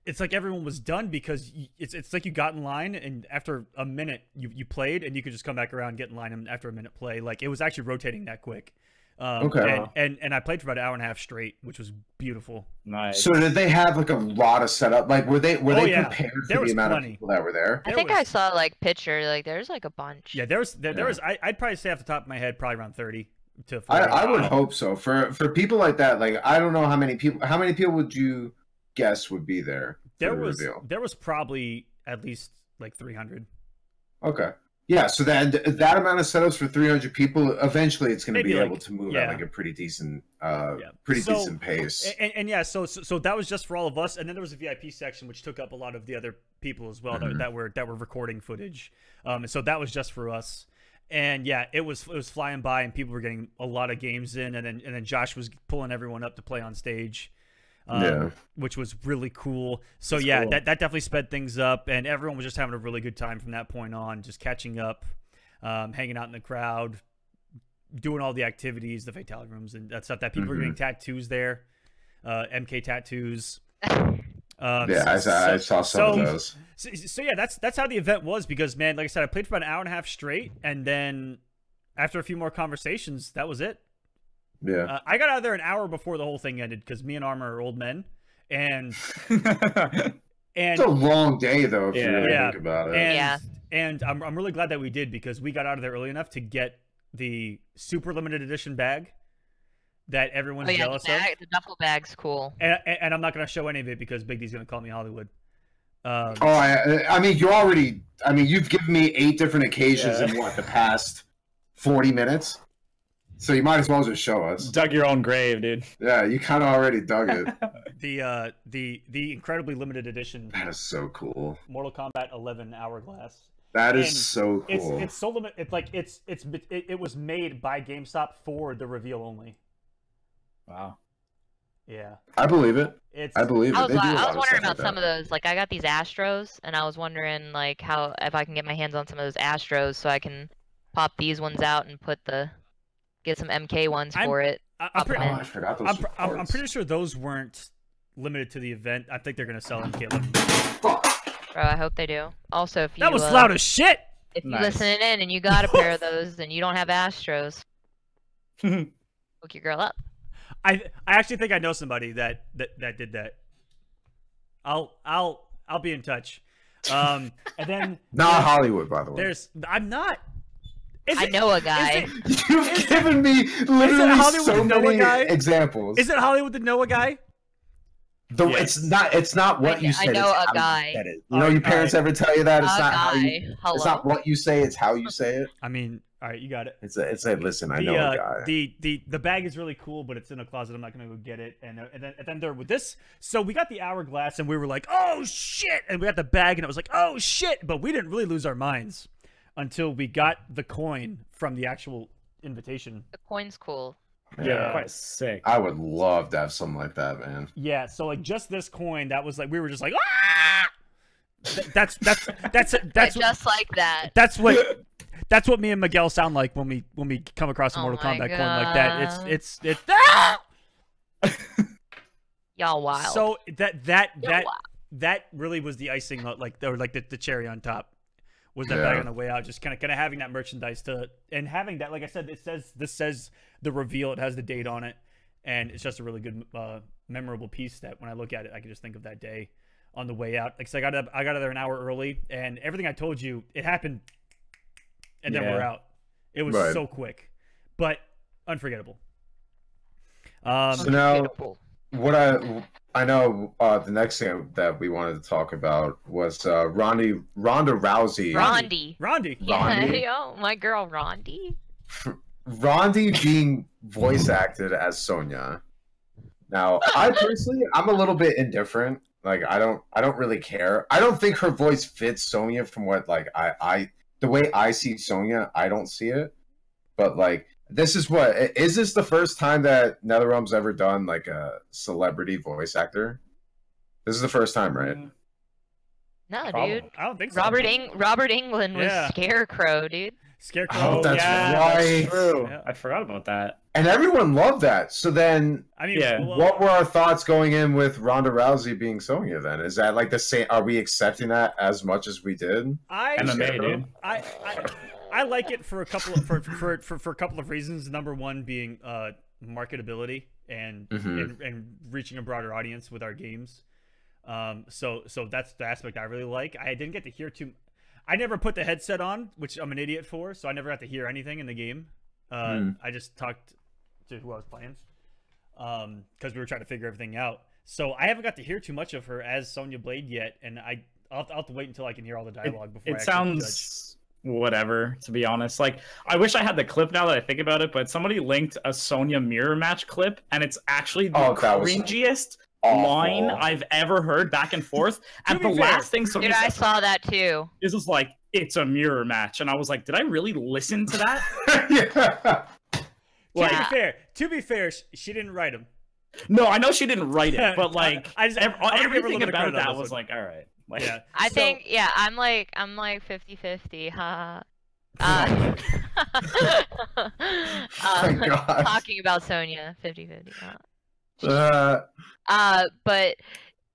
It's like everyone was done because it's like you got in line and after a minute you played and you could just come back around and get in line and after a minute play. Like it was actually rotating that quick. Okay. And I played for about an hour and a half straight, which was beautiful. Nice. So did they have like a lot of setup? Like were they prepared for the amount of people that were there? I think I saw like picture like there's like a bunch. Yeah, there was I'd probably say off the top of my head probably around 30 to 40. I would hope so. For people like that, like I don't know how many people would you guess would be there? There was probably at least like 300. Okay. Yeah, so that amount of setups for 300 people, eventually it's going to be able to move at like a pretty decent decent pace. And yeah, so that was just for all of us, and then there was a VIP section which took up a lot of the other people as well that were recording footage. And so that was just for us. And yeah, it was flying by, and people were getting a lot of games in, and then Josh was pulling everyone up to play on stage. Which was really cool. So that's cool. That definitely sped things up, and everyone was just having a really good time from that point on, just catching up, hanging out in the crowd, doing all the activities, the fatality rooms, and that stuff. That people were getting tattoos there, MK tattoos. I saw some of those. So yeah, that's how the event was. Because man, like I said, I played for about an hour and a half straight, and then after a few more conversations, that was it. Yeah, I got out of there an hour before the whole thing ended because me and Armor are old men, and it's a long day though if you really think about it. And I'm really glad that we did because we got out of there early enough to get the super limited edition bag that everyone's jealous of. The duffel bag's cool. And I'm not gonna show any of it because Big D's gonna call me Hollywood. I mean, you've given me 8 different occasions in the past 40 minutes. So you might as well just show us. Dug your own grave, dude. Yeah, you kind of already dug it. The incredibly limited edition. That is so cool. Mortal Kombat 11 Hourglass. That is so cool. It's so limited. It's like it was made by GameStop for the reveal only. Wow. Yeah. I believe it. I believe it. I was wondering about some of those. Like I got these Astros, and I was wondering like if I can get my hands on some of those Astros, so I can pop these ones out and get some MK ones for it. I forgot those. I'm pretty sure those weren't limited to the event. I think they're gonna sell MK. Bro, I hope they do. Also, if you that was loud as shit. If you're listening in and you got a pair of those and you don't have Astros, hook your girl up. I actually think I know somebody that did that. I'll be in touch. And then not Hollywood, by the way. I'm not. I know a guy. You've given me literally so many examples. Is it Hollywood the Noah guy? It's not what you said. I know a guy. You know, your parents ever tell you that? It's not what you say. It's how you say it. I mean, all right, you got it. It's a listen. I know a guy. The bag is really cool, but it's in a closet. I'm not gonna go get it. And then there with this. So we got the Hourglass, and we were like, oh shit! And we got the bag, and it was like, oh shit! But we didn't really lose our minds until we got the coin from the actual invitation. The coin's cool. Yeah, quite sick. I would love to have something like that, man. Yeah, so like just this coin, that was like we were just like, ah! That's just like that. That's what me and Miguel sound like when we come across a Mortal Kombat coin like that. It's ah! Y'all wild. So that really was the icing, like the cherry on top. Was that bag on the way out? Just kind of having that merchandise and having that, like I said, this says the reveal. It has the date on it, and it's just a really good, memorable piece that when I look at it, I can just think of that day on the way out. Like I got out there an hour early, and everything I told you, it happened, and then we're out. It was so quick, but unforgettable. So now, Beautiful. what I know the next thing that we wanted to talk about was Ronda Rousey. Rondi. Yeah, yo, my girl Rondi. Rondi being voice acted as Sonya. Now, I personally, I'm a little bit indifferent. Like, I don't really care. I don't think her voice fits Sonya from what like the way I see Sonya. I don't see it. But like, this is this the first time that NetherRealm's ever done like a celebrity voice actor? This is the first time, right? No, Probably. dude. I don't think so. Robert Englund was Yeah. Scarecrow, dude. Scarecrow. Oh, that's yeah, right. That's true. Yeah. I forgot about that. And everyone loved that. So then, I mean, Yeah. well, what were our thoughts going in with Ronda Rousey being Sonya? Then is that like the same? Are we accepting that as much as we did? MMA, dude. I like it for a couple of for a couple of reasons. Number one being marketability and reaching a broader audience with our games. So that's the aspect I really like. I didn't get to hear too. I never put the headset on, which I'm an idiot for, so I never got to hear anything in the game. I just talked to who I was playing because we were trying to figure everything out. So I haven't got to hear too much of her as Sonya Blade yet, and I'll have to wait until I can hear all the dialogue before. It I sounds whatever, to be honest. Like, I wish I had the clip now that I think about it, but somebody linked a Sonya mirror match clip, and it's actually the cringiest line I've ever heard back and forth. And the last thing Sonya Dude, I saw that too. is just like, it's a mirror match, and I was like, did I really listen to that? Yeah. Like, to be fair, she didn't write him. no, I know she didn't write it, but like, I wanna give her a everything little bit of about credit on that this was one. like, all right. Like, Yeah, I think, yeah, I'm like 50-50, haha. my God. Talking about Sonya, 50-50. Uh, But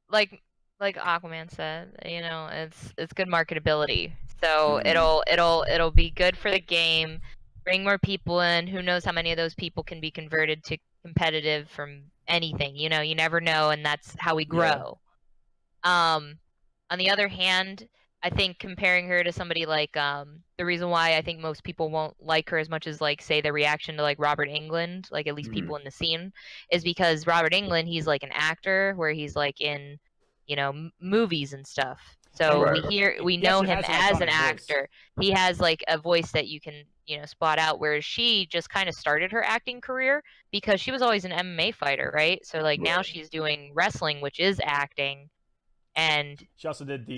like Aquaman said, you know, it's good marketability. So it'll be good for the game, bring more people in. Who knows how many of those people can be converted to competitive from anything, you know, you never know, and that's how we grow. On the other hand, I think comparing her to somebody like the reason why I think most people won't like her as much as like say the reaction to like Robert Englund, like at least people in the scene, is because Robert Englund, he's like an actor where he's like in, you know, movies and stuff. So we know him as an actor. He has like a voice that you can, you know, spot out, whereas she just kind of started her acting career because she was always an MMA fighter, right? So like now she's doing wrestling, which is acting. And she also did the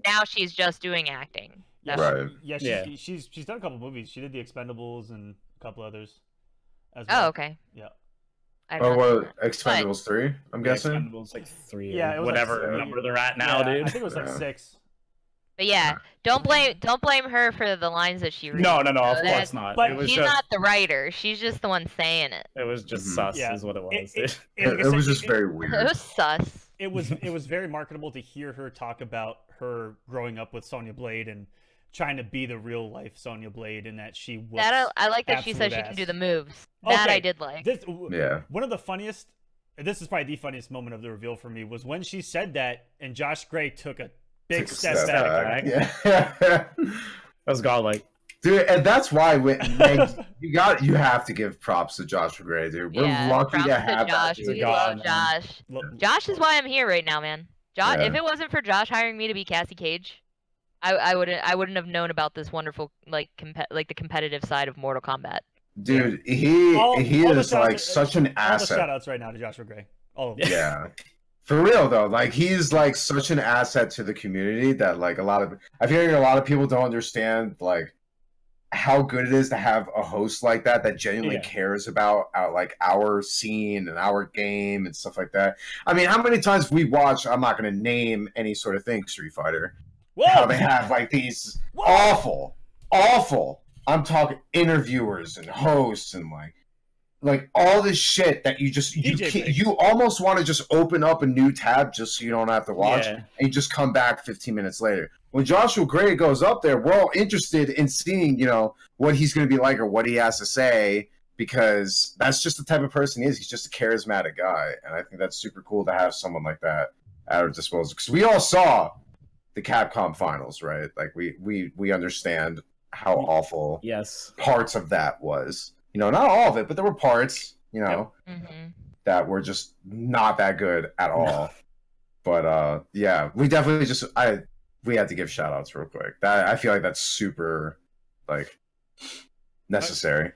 now she's just doing acting. She's done a couple movies. She did the Expendables and a couple others as well. Oh, okay. Yeah. Expendables 3, I'm guessing. Expendables like 3, yeah, whatever like number they're at now, dude. I think it was like 6. But yeah, don't blame her for the lines that she reads. No, of course not. But she's not the writer. She's just the one saying it. It was just sus, is what it was. It was just very weird. It was sus. It was very marketable to hear her talk about her growing up with Sonya Blade and trying to be the real life Sonya Blade, and that she was. I like that she said she can do the moves. That I did like. One of the funniest. This is probably the funniest moment of the reveal for me was when she said that, and Josh Gray took a big step back. Yeah. That was godlike. Dude, and that's why you have to give props to Josh Gray, dude. We're lucky to have Josh. that. We love Josh. Josh is why I'm here right now, man. Josh, if it wasn't for Josh hiring me to be Cassie Cage, I wouldn't have known about this wonderful the competitive side of Mortal Kombat. Dude, he is like such an asset. All the shout outs right now to Joshua Gray. All of them. Yeah. For real though, like he's like such an asset to the community that like I'm hearing a lot of people don't understand like how good it is to have a host like that genuinely cares about our scene and our game and stuff like that. I mean, how many times we watch, I'm not going to name any sort of thing, Street Fighter, how they have like these awful, I'm talking interviewers and hosts and like all this shit that you almost want to just open up a new tab just so you don't have to watch and you just come back 15 minutes later. When Joshua Gray goes up there, we're all interested in seeing, you know, what he's going to be like or what he has to say, because that's just the type of person he is. He's just a charismatic guy, and I think that's super cool to have someone like that at our disposal. Because we all saw the Capcom finals, right? Like we understand how awful parts of that was. You know, not all of it, but there were parts. You know, that were just not that good at all. But yeah, we definitely we had to give shout outs real quick. That I feel like that's super like necessary.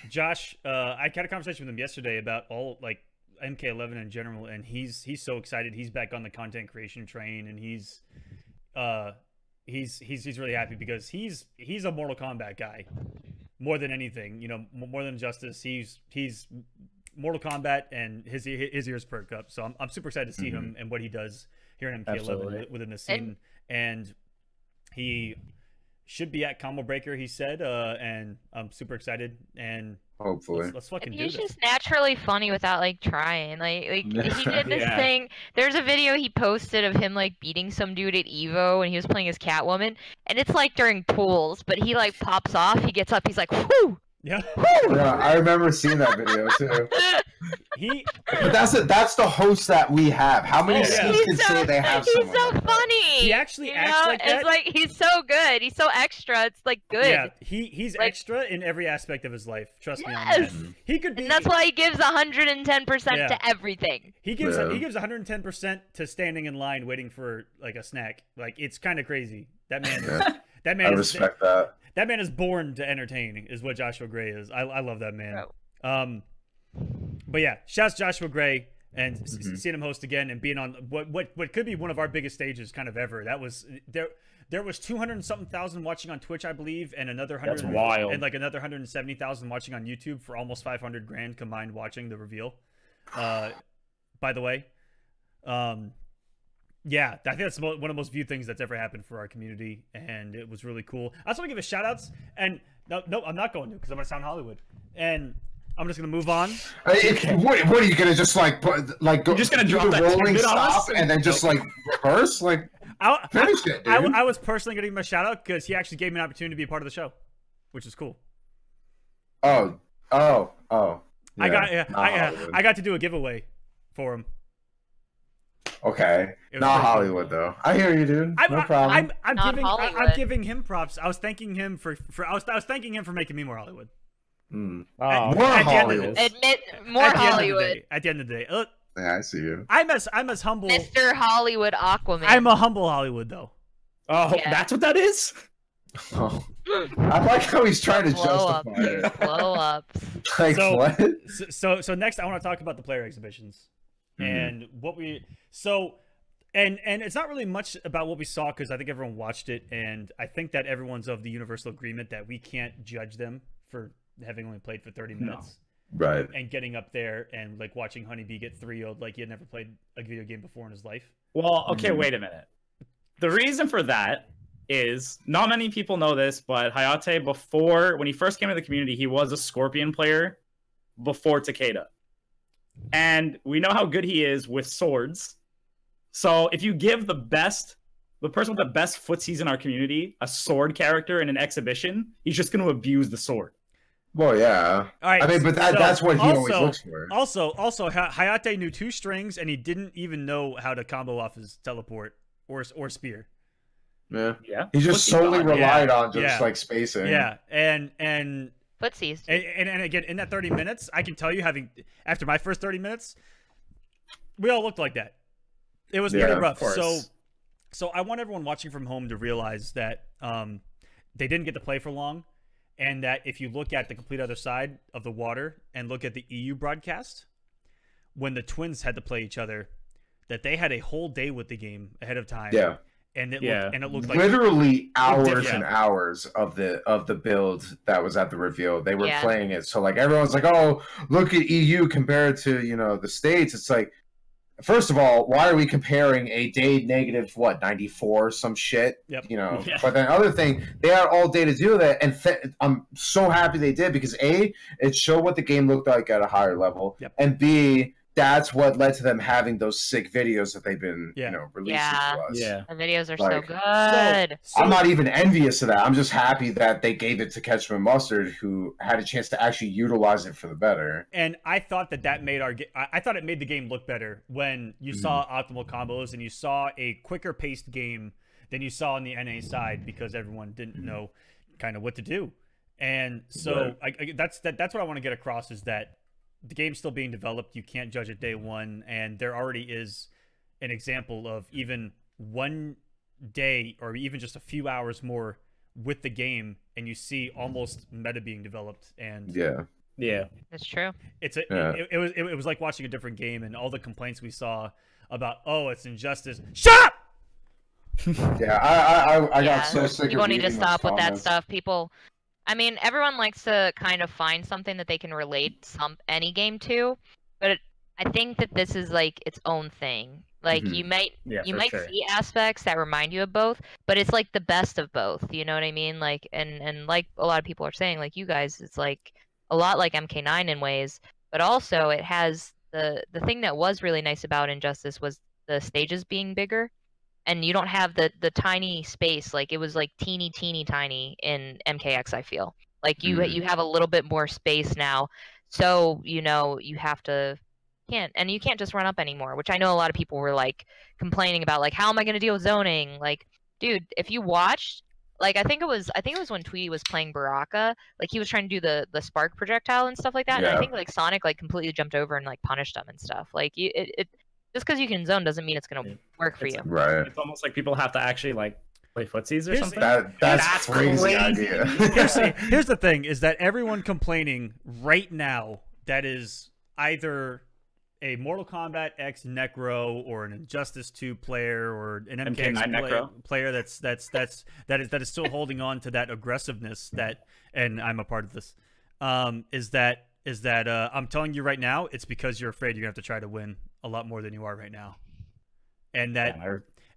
Josh, I had a conversation with him yesterday about all like MK11 in general, and he's so excited. He's back on the content creation train, and he's really happy because he's a Mortal Kombat guy more than anything. You know, more than Justice. He's Mortal Kombat, and his ears perk up. So I'm super excited to see him and what he does here in MK11 within the scene. And he should be at Combo Breaker, he said, and I'm super excited. And hopefully, let's fucking do this. He's just naturally funny without like trying. Like he did this thing. There's a video he posted of him like beating some dude at Evo, and he was playing as Catwoman, and it's like during pools, but he like pops off. He gets up. He's like, whoo. Yeah. Yeah, I remember seeing that video too. But that's the host that we have. How many skins can say they have? He's so funny. He actually acts like that. It's like he's so good. He's so extra. It's like good. Yeah, he's like, extra in every aspect of his life. Trust me on that. He could be. And that's why he gives 110% to everything. He gives 110% to standing in line waiting for like a snack. Like it's kind of crazy. That man. That man. I respect that. That man is born to entertain, is what Joshua Gray is. I love that man. But yeah, shouts Joshua Gray and seeing him host again and being on what could be one of our biggest stages kind of ever. That was there was 200 and something thousand watching on Twitch, I believe, and another 100. That's wild. And like another 170,000 watching on YouTube for almost 500 grand combined watching the reveal. By the way, yeah, I think that's one of the most viewed things that's ever happened for our community, and it was really cool. I also want to give a shout outs, and no, I'm not going to because I'm going to sound Hollywood, and I'm just going to move on. What are you going to just like go? You're just going to drop the that rolling stop and then just like reverse? Like finish it, dude. I was personally going to give him a shout out because he actually gave me an opportunity to be a part of the show, which is cool. Oh. Yeah, I got to do a giveaway for him. Okay, not Hollywood though. I hear you, dude. No problem. I'm giving him props. I was thanking him for I was thanking him for making me more Hollywood. More Hollywood. Admit more Hollywood. At the end of the day, yeah, I see you. I'm as humble. Mr. Hollywood Aquaman. I'm a humble Hollywood though. Oh, yeah. That's what that is. Oh. I like how he's trying to justify it. Blow ups. Like what? So next, I want to talk about the player exhibitions. And what we and it's not really much about what we saw because I think everyone watched it, and I think that everyone's of the universal agreement that we can't judge them for having only played for 30 minutes, right? And getting up there and like watching Honeybee get 3-0'd like he had never played a video game before in his life. Well, okay, wait a minute. The reason for that is not many people know this, but Hayate when he first came to the community, he was a Scorpion player before Takeda. And we know how good he is with swords. So if you give the person with the best footsies in our community a sword character in an exhibition, he's just going to abuse the sword. Well, yeah. All right, I mean, but that's what he always looks for. Also, Hayate knew 2 strings, and he didn't even know how to combo off his teleport or spear. Yeah. He just solely relied on just like spacing. Yeah, and footsies. And again, in that 30 minutes, I can tell you, after my first 30 minutes, we all looked like that. It was pretty rough. So I want everyone watching from home to realize that they didn't get to play for long, and that if you look at the complete other side of the water and look at the EU broadcast, when the twins had to play each other, that they had a whole day with the game ahead of time. Yeah. And it looked like literally hours and hours of the build that was at the reveal. They were playing it, so like everyone's like, "Oh, look at EU compared to the States." It's like, first of all, why are we comparing a day negative 94 some shit? Yep. But then other thing, they had all day to do that, and I'm so happy they did because A, it showed what the game looked like at a higher level, and B, that's what led to them having those sick videos that they've been, releasing to us. Yeah, the videos are so good. I'm not even envious of that. I'm just happy that they gave it to Ketchup and Mustard, who had a chance to actually utilize it for the better. And I thought that made I thought it made the game look better when you saw optimal combos and you saw a quicker paced game than you saw on the NA side because everyone didn't know kind of what to do. And so that's what I want to get across is that the game's still being developed. You can't judge it day one, and there already is an example of even one day or even just a few hours more with the game, and you see almost meta being developed. And yeah, that's true. It was like watching a different game, and all the complaints we saw about, oh, it's injustice. Shut up. I got so sick of people need to reading stop those with that comments. stuff. People, I mean, everyone likes to kind of find something that they can relate any game to, but I think that this is like its own thing. Like you might see aspects that remind you of both, but it's like the best of both. You know what I mean? Like and like a lot of people are saying, like you guys, it's like a lot like MK9 in ways, but also it has the thing that was really nice about Injustice was the stages being bigger. And you don't have the tiny space, like it was like teeny tiny in MKX. I feel like you have a little bit more space now, so you have to you can't just run up anymore, which I know a lot of people were like complaining about, like how am I going to deal with zoning? Like, dude, if you watched, like I think it was when Tweety was playing Baraka, like he was trying to do the spark projectile and stuff like that, and I think like Sonic like completely jumped over and like punished him and stuff. Like it just because you can zone doesn't mean it's going to work for you. Right. It's almost like people have to actually like play footsies or something. That's crazy idea. Here's the thing: is that everyone complaining right now that is either a Mortal Kombat X Necro or an Injustice 2 player or an MKX player that is still holding on to that aggressiveness that, and I'm a part of this, is that I'm telling you right now, it's because you're afraid you're gonna have to try to win a lot more than you are right now, and that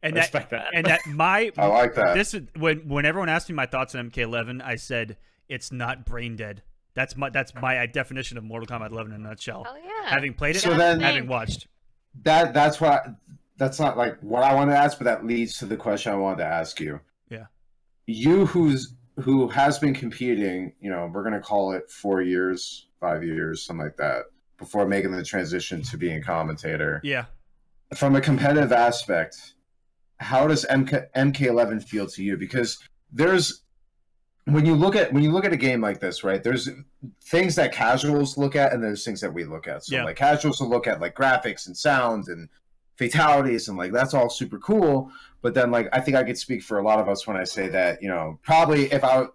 I respect that. And that I like that. This is when everyone asked me my thoughts on MK11, I said it's not brain dead. That's my definition of Mortal Kombat 11 in a nutshell. Oh yeah. Having played it, So then, having watched. That's not like what I want to ask, but that leads to the question I wanted to ask you. Yeah. You who has been competing, we're gonna call it 4 years, 5 years, something like that, before making the transition to being a commentator. Yeah. From a competitive aspect, how does MK11 feel to you? Because when you look at a game like this, right? There's things that casuals look at, and there's things that we look at. So like casuals will look at like graphics and sound and fatalities, and like that's all super cool. But then like I think I could speak for a lot of us when I say that, probably if I,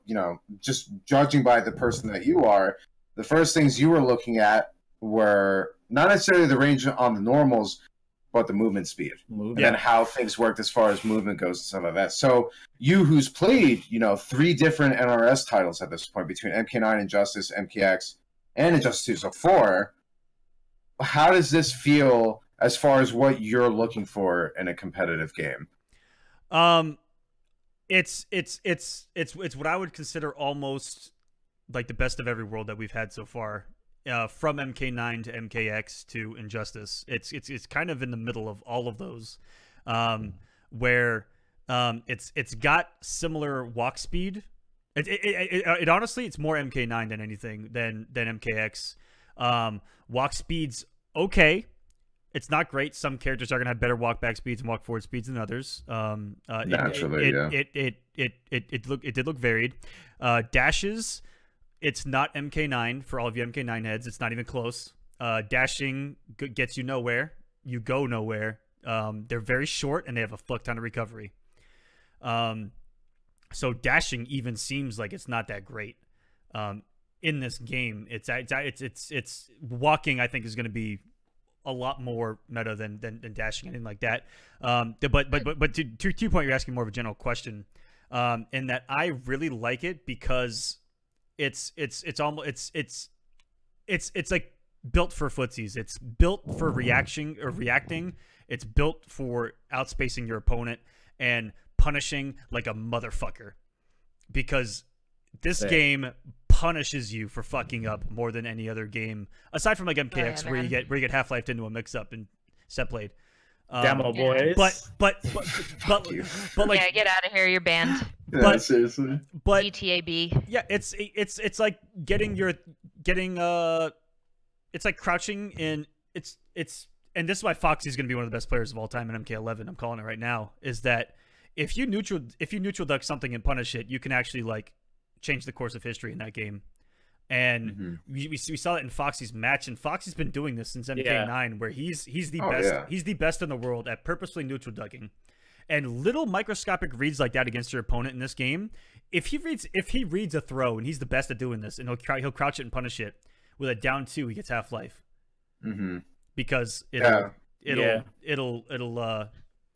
just judging by the person that you are, the first things you were looking at were not necessarily the range on the normals, but the movement speed, and then how things worked as far as movement goes and some of that. So you, who's played, 3 different NRS titles at this point between MK9, Injustice, MKX, and Injustice 2, so 4, how does this feel as far as what you're looking for in a competitive game? It's what I would consider almost like the best of every world that we've had so far. From MK9 to MKX to Injustice, it's kind of in the middle of all of those, where it's got similar walk speed. It honestly, it's more MK9 than anything than MKX. Walk speed's okay. It's not great. Some characters are gonna have better walk back speeds and walk forward speeds than others. Naturally, it did look varied. Dashes. It's not MK9 for all of you MK9 heads. It's not even close. Dashing gets you nowhere. You go nowhere. They're very short and they have a fuck ton of recovery. So dashing even seems like it's not that great. In this game, it's walking. I think is going to be a lot more meta than dashing, anything like that. But to your point, you're asking more of a general question. In that I really like it because it's like built for footsies. It's built for reacting. It's built for outspacing your opponent and punishing like a motherfucker. Because this game punishes you for fucking up more than any other game, aside from like MKX, where you get half-lifed into a mix-up and set played. Demo boys. But like, yeah, get out of here, you're banned. Yeah, seriously. But ETAB. Yeah, it's like it's like crouching in it's and this is why Foxy's gonna be one of the best players of all time in MK11. I'm calling it right now. Is that if you neutral duck something and punish it, you can actually like change the course of history in that game. And we saw it in Foxy's match, and Foxy's been doing this since MK9, where he's the best. Yeah. He's the best in the world at purposely neutral ducking, and little microscopic reads like that against your opponent in this game. If he reads a throw, and he's the best at doing this, and he'll crouch it and punish it with a down 2, he gets half life. Because it'll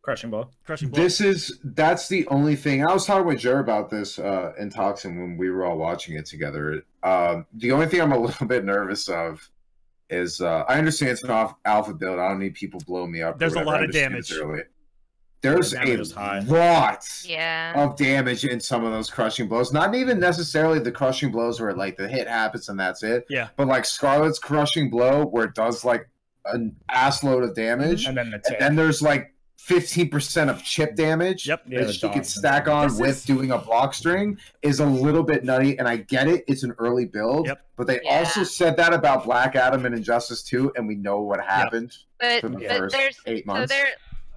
crushing blow. That's the only thing. I was talking with Jer about this in Toxin when we were all watching it together. The only thing I'm a little bit nervous of is I understand it's an alpha build. I don't need people blowing me up. There's a lot of damage. There's a lot of damage in some of those crushing blows. Not even necessarily the crushing blows where like the hit happens and that's it. Yeah. But like Scarlet's crushing blow where it does like an ass load of damage. And then there's like 15% of chip damage that she could stack on doing a block string is a little bit nutty, and I get it. It's an early build, but they also said that about Black Adam and Injustice 2, and we know what happened for the first 8 months. So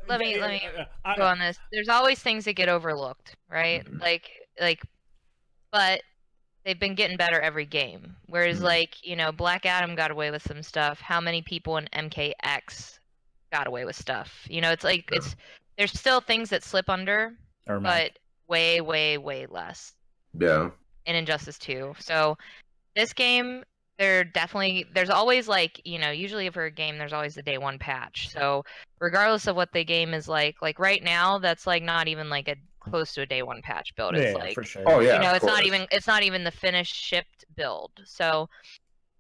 let me go on this. There's always things that get overlooked, right? But they've been getting better every game. Whereas Black Adam got away with some stuff. How many people in MKX got away with stuff? There's still things that slip under, but way less. Yeah. In Injustice 2. So this game, there's always usually for a game there's always the day 1 patch. So regardless of what the game is like right now, that's not even a close to a day 1 patch build. It's for sure. Oh yeah. It's not even the finished shipped build. So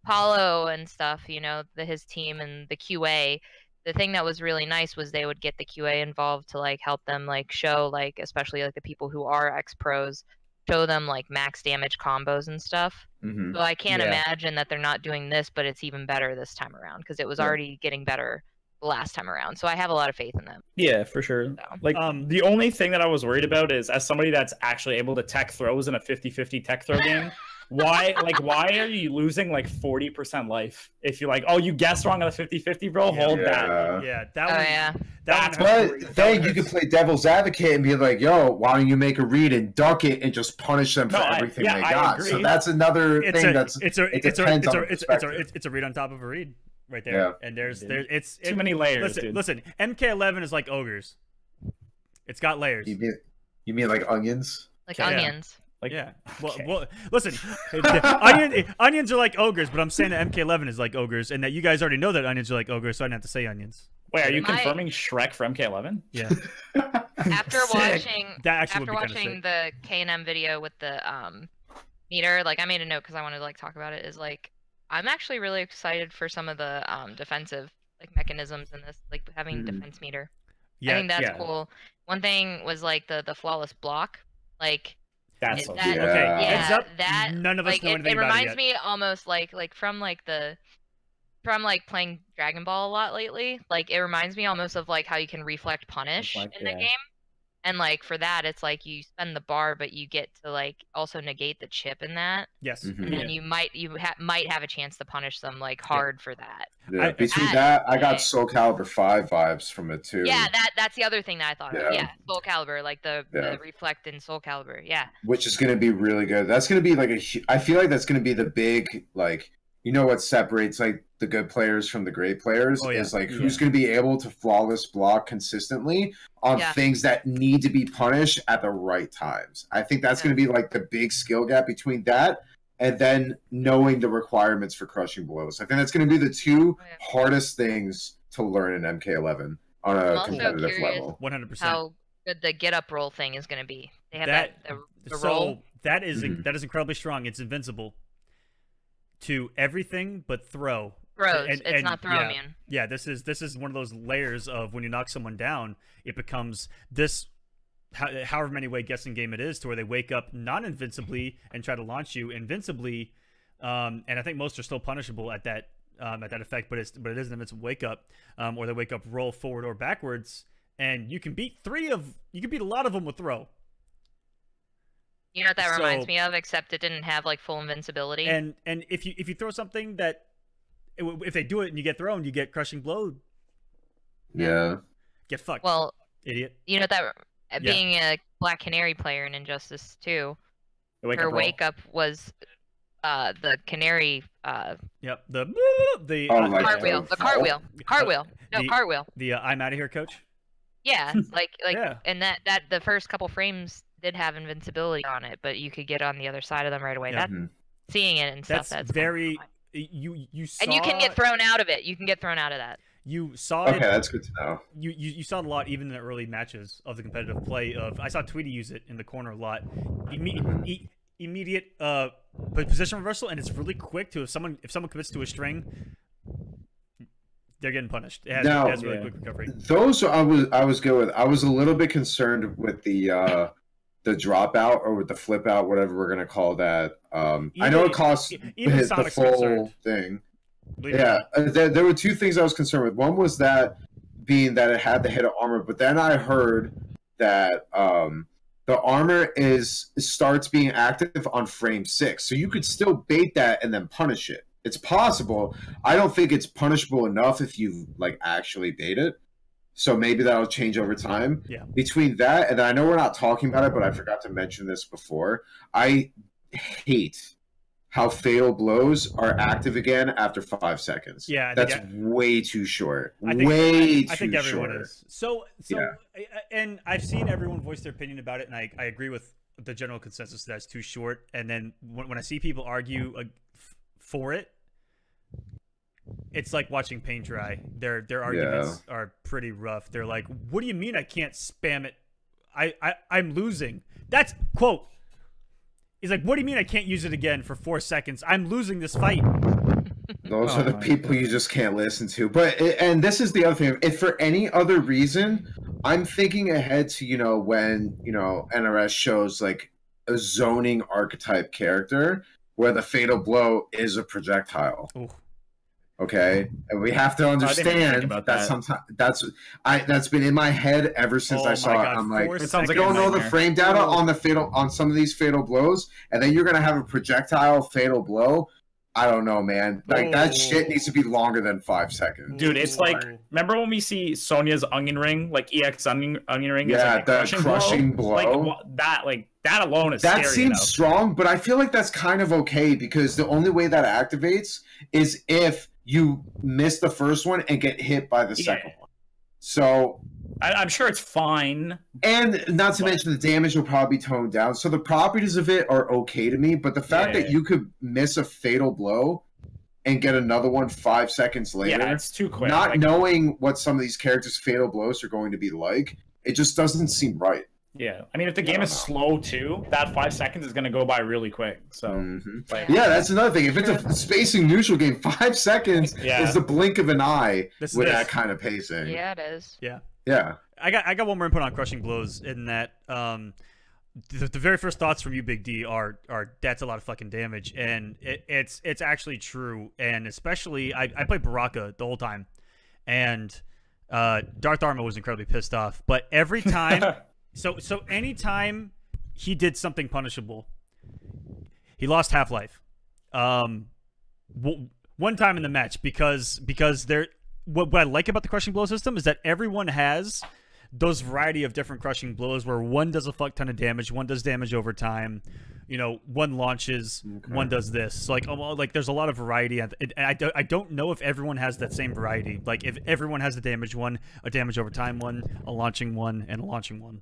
Paulo and stuff, his team and the QA, the thing that was really nice was they would get the QA involved to help them show especially the people who are ex-pros, show them max damage combos and stuff. So I can't imagine that they're not doing this, but it's even better this time around because it was already getting better the last time around. So I have a lot of faith in them. Yeah, for sure. So. The only thing that I was worried about is, as somebody that's actually able to tech throws in a 50-50 tech throw game, why are you losing 40% life if you're you guessed wrong on a 50-50, bro? Hold that. Yeah, but then you can play devil's advocate and be like, yo, why don't you make a read and dunk it and just punish them for everything they got? So that's another thing it's a read on top of a read right there. Yeah. And there's too many layers. Listen, MK11 is like ogres. It's got layers. You mean like onions? Onions. Well, listen, onions are like ogres, but I'm saying that MK11 is like ogres, and that you guys already know that onions are like ogres, so I didn't have to say onions. Wait, are you confirming Shrek for MK11? Yeah. After watching the K&M video with the meter, I made a note because I wanted to talk about it. Is I'm actually really excited for some of the defensive mechanisms in this, having defense meter. Yeah, I think that's cool. One thing was the flawless block, That's okay. Heads up. That none of us know anything it about reminds it me almost from playing Dragon Ball a lot lately. It reminds me almost of how you can reflect punish in the game, and for that it's you spend the bar, but you get to also negate the chip in that. Yes. And then you might have a chance to punish them hard for that. Yeah. Between that, I got Soul Calibur 5 vibes from it too. Yeah, that's the other thing that I thought of. Yeah, Soul Calibur, the reflect in Soul Calibur. Yeah. Which is going to be really good. That's going to be I feel like that's going to be the big what separates the good players from the great players is who's going to be able to flawless block consistently on things that need to be punished at the right times. I think that's going to be the big skill gap between that and then knowing the requirements for crushing blows. I think that's going to be the two hardest things to learn in MK11 on a competitive level. 100%. How good the get up roll thing is going to be. They have the roll. That is incredibly strong. It's invincible to everything but throw. Throws. It's not throw immune. Yeah, this is one of those layers of when you knock someone down, it becomes this however many way guessing game it is to where they wake up non-invincibly and try to launch you invincibly. And I think most are still punishable at that effect, but it is an invincible wake up, or they wake up roll forward or backwards, and you can beat a lot of them with throw. You know what that reminds me of, except it didn't have full invincibility. And if you throw something that if they do it and you get thrown, you get crushing blow. Yeah. Get fucked. Well, idiot. You know that being a Black Canary player in Injustice 2, her wake up was the canary. Yep. The cartwheel. The cartwheel. Cartwheel. No, cartwheel. The I'm out of here, coach. Yeah, like yeah. And that the first couple frames did have invincibility on it, but you could get on the other side of them right away. Yeah. That's seeing it and stuff. That's very. You saw. And you can get thrown out of it. You can get thrown out of that. You saw it. Okay, that's good to know. You saw it a lot even in the early matches of the competitive play. I saw Tweety use it in the corner a lot. Immediate position reversal, and it's really quick to if someone commits to a string, they're getting punished. It has really quick recovery. Those I was good with. I was a little bit concerned with the dropout or with the flip out, whatever we're gonna call that. I know it costs the full thing. Yeah, there were two things I was concerned with. One was that being that it had the hit of armor, but then I heard that the armor starts being active on frame 6, so you could still bait that and then punish it. It's possible. I don't think it's punishable enough if you like actually bait it. So maybe that'll change over time. Yeah. Between that and I know we're not talking about it, but I forgot to mention this before. I hate how fatal blows are active again after 5 seconds. Yeah, that's way too short. I think everyone is. So yeah. And I've seen everyone voice their opinion about it, and I agree with the general consensus that it's too short. And then when I see people argue for it, it's like watching paint dry. Their arguments are pretty rough. They're like, "What do you mean I can't spam it? I'm losing." That's quote. He's like, "What do you mean I can't use it again for 4 seconds? I'm losing this fight." Those are the people you just can't listen to. But and this is the other thing. If for any other reason, I'm thinking ahead to when NRS shows like a zoning archetype character where the fatal blow is a projectile. Ooh. Okay, and we have to understand that sometimes that's been in my head ever since I saw it. I'm like, it sounds like, don't know the frame data on some of these fatal blows, and then you're gonna have a projectile fatal blow. I don't know, man. Like that shit needs to be longer than 5 seconds. Dude, it's like, remember when we see Sonya's onion ring, like EX onion ring? Yeah, like the crushing blow. That alone is that scary seems enough. Strong, but I feel like that's kind of okay because the only way that activates is if you miss the first one and get hit by the second one. So I'm sure it's fine. And not to mention the damage will probably be toned down. So the properties of it are okay to me, but the fact that you could miss a fatal blow and get another one 5 seconds later, it's too quick. Not knowing what some of these characters' fatal blows are going to be like, it just doesn't seem right. Yeah, I mean, if the game is slow too, that 5 seconds is going to go by really quick. So, that's another thing. If it's a spacing neutral game, 5 seconds is the blink of an eye with that kind of pacing. Yeah, it is. Yeah. Yeah. I got one more input on crushing blows in that the very first thoughts from you, Big D, are that's a lot of fucking damage, and it's actually true, and especially I played Baraka the whole time, and Darth Arma was incredibly pissed off, but every time. So anytime he did something punishable, he lost Half-Life. One time in the match because what I like about the crushing blow system is that everyone has those variety of different crushing blows where one does a fuck ton of damage, one does damage over time, one launches, one does this. So like there's a lot of variety, and I don't know if everyone has that same variety. Like if everyone has a damage one, a damage over time one, a launching one, and a launching one.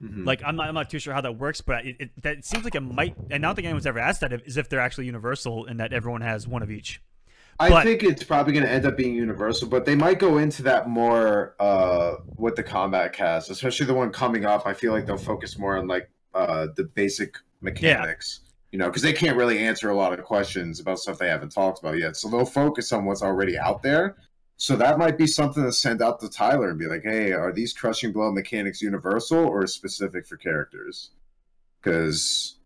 Like I'm not too sure how that works, but that seems like it might. And I don't think anyone's ever asked that is if they're actually universal and that everyone has one of each. I think it's probably going to end up being universal, but they might go into that more with the combat cast, especially the one coming up. I feel like they'll focus more on like the basic mechanics, because they can't really answer a lot of questions about stuff they haven't talked about yet. So they'll focus on what's already out there. So that might be something to send out to Tyler and be like, hey, are these crushing blow mechanics universal or specific for characters? Because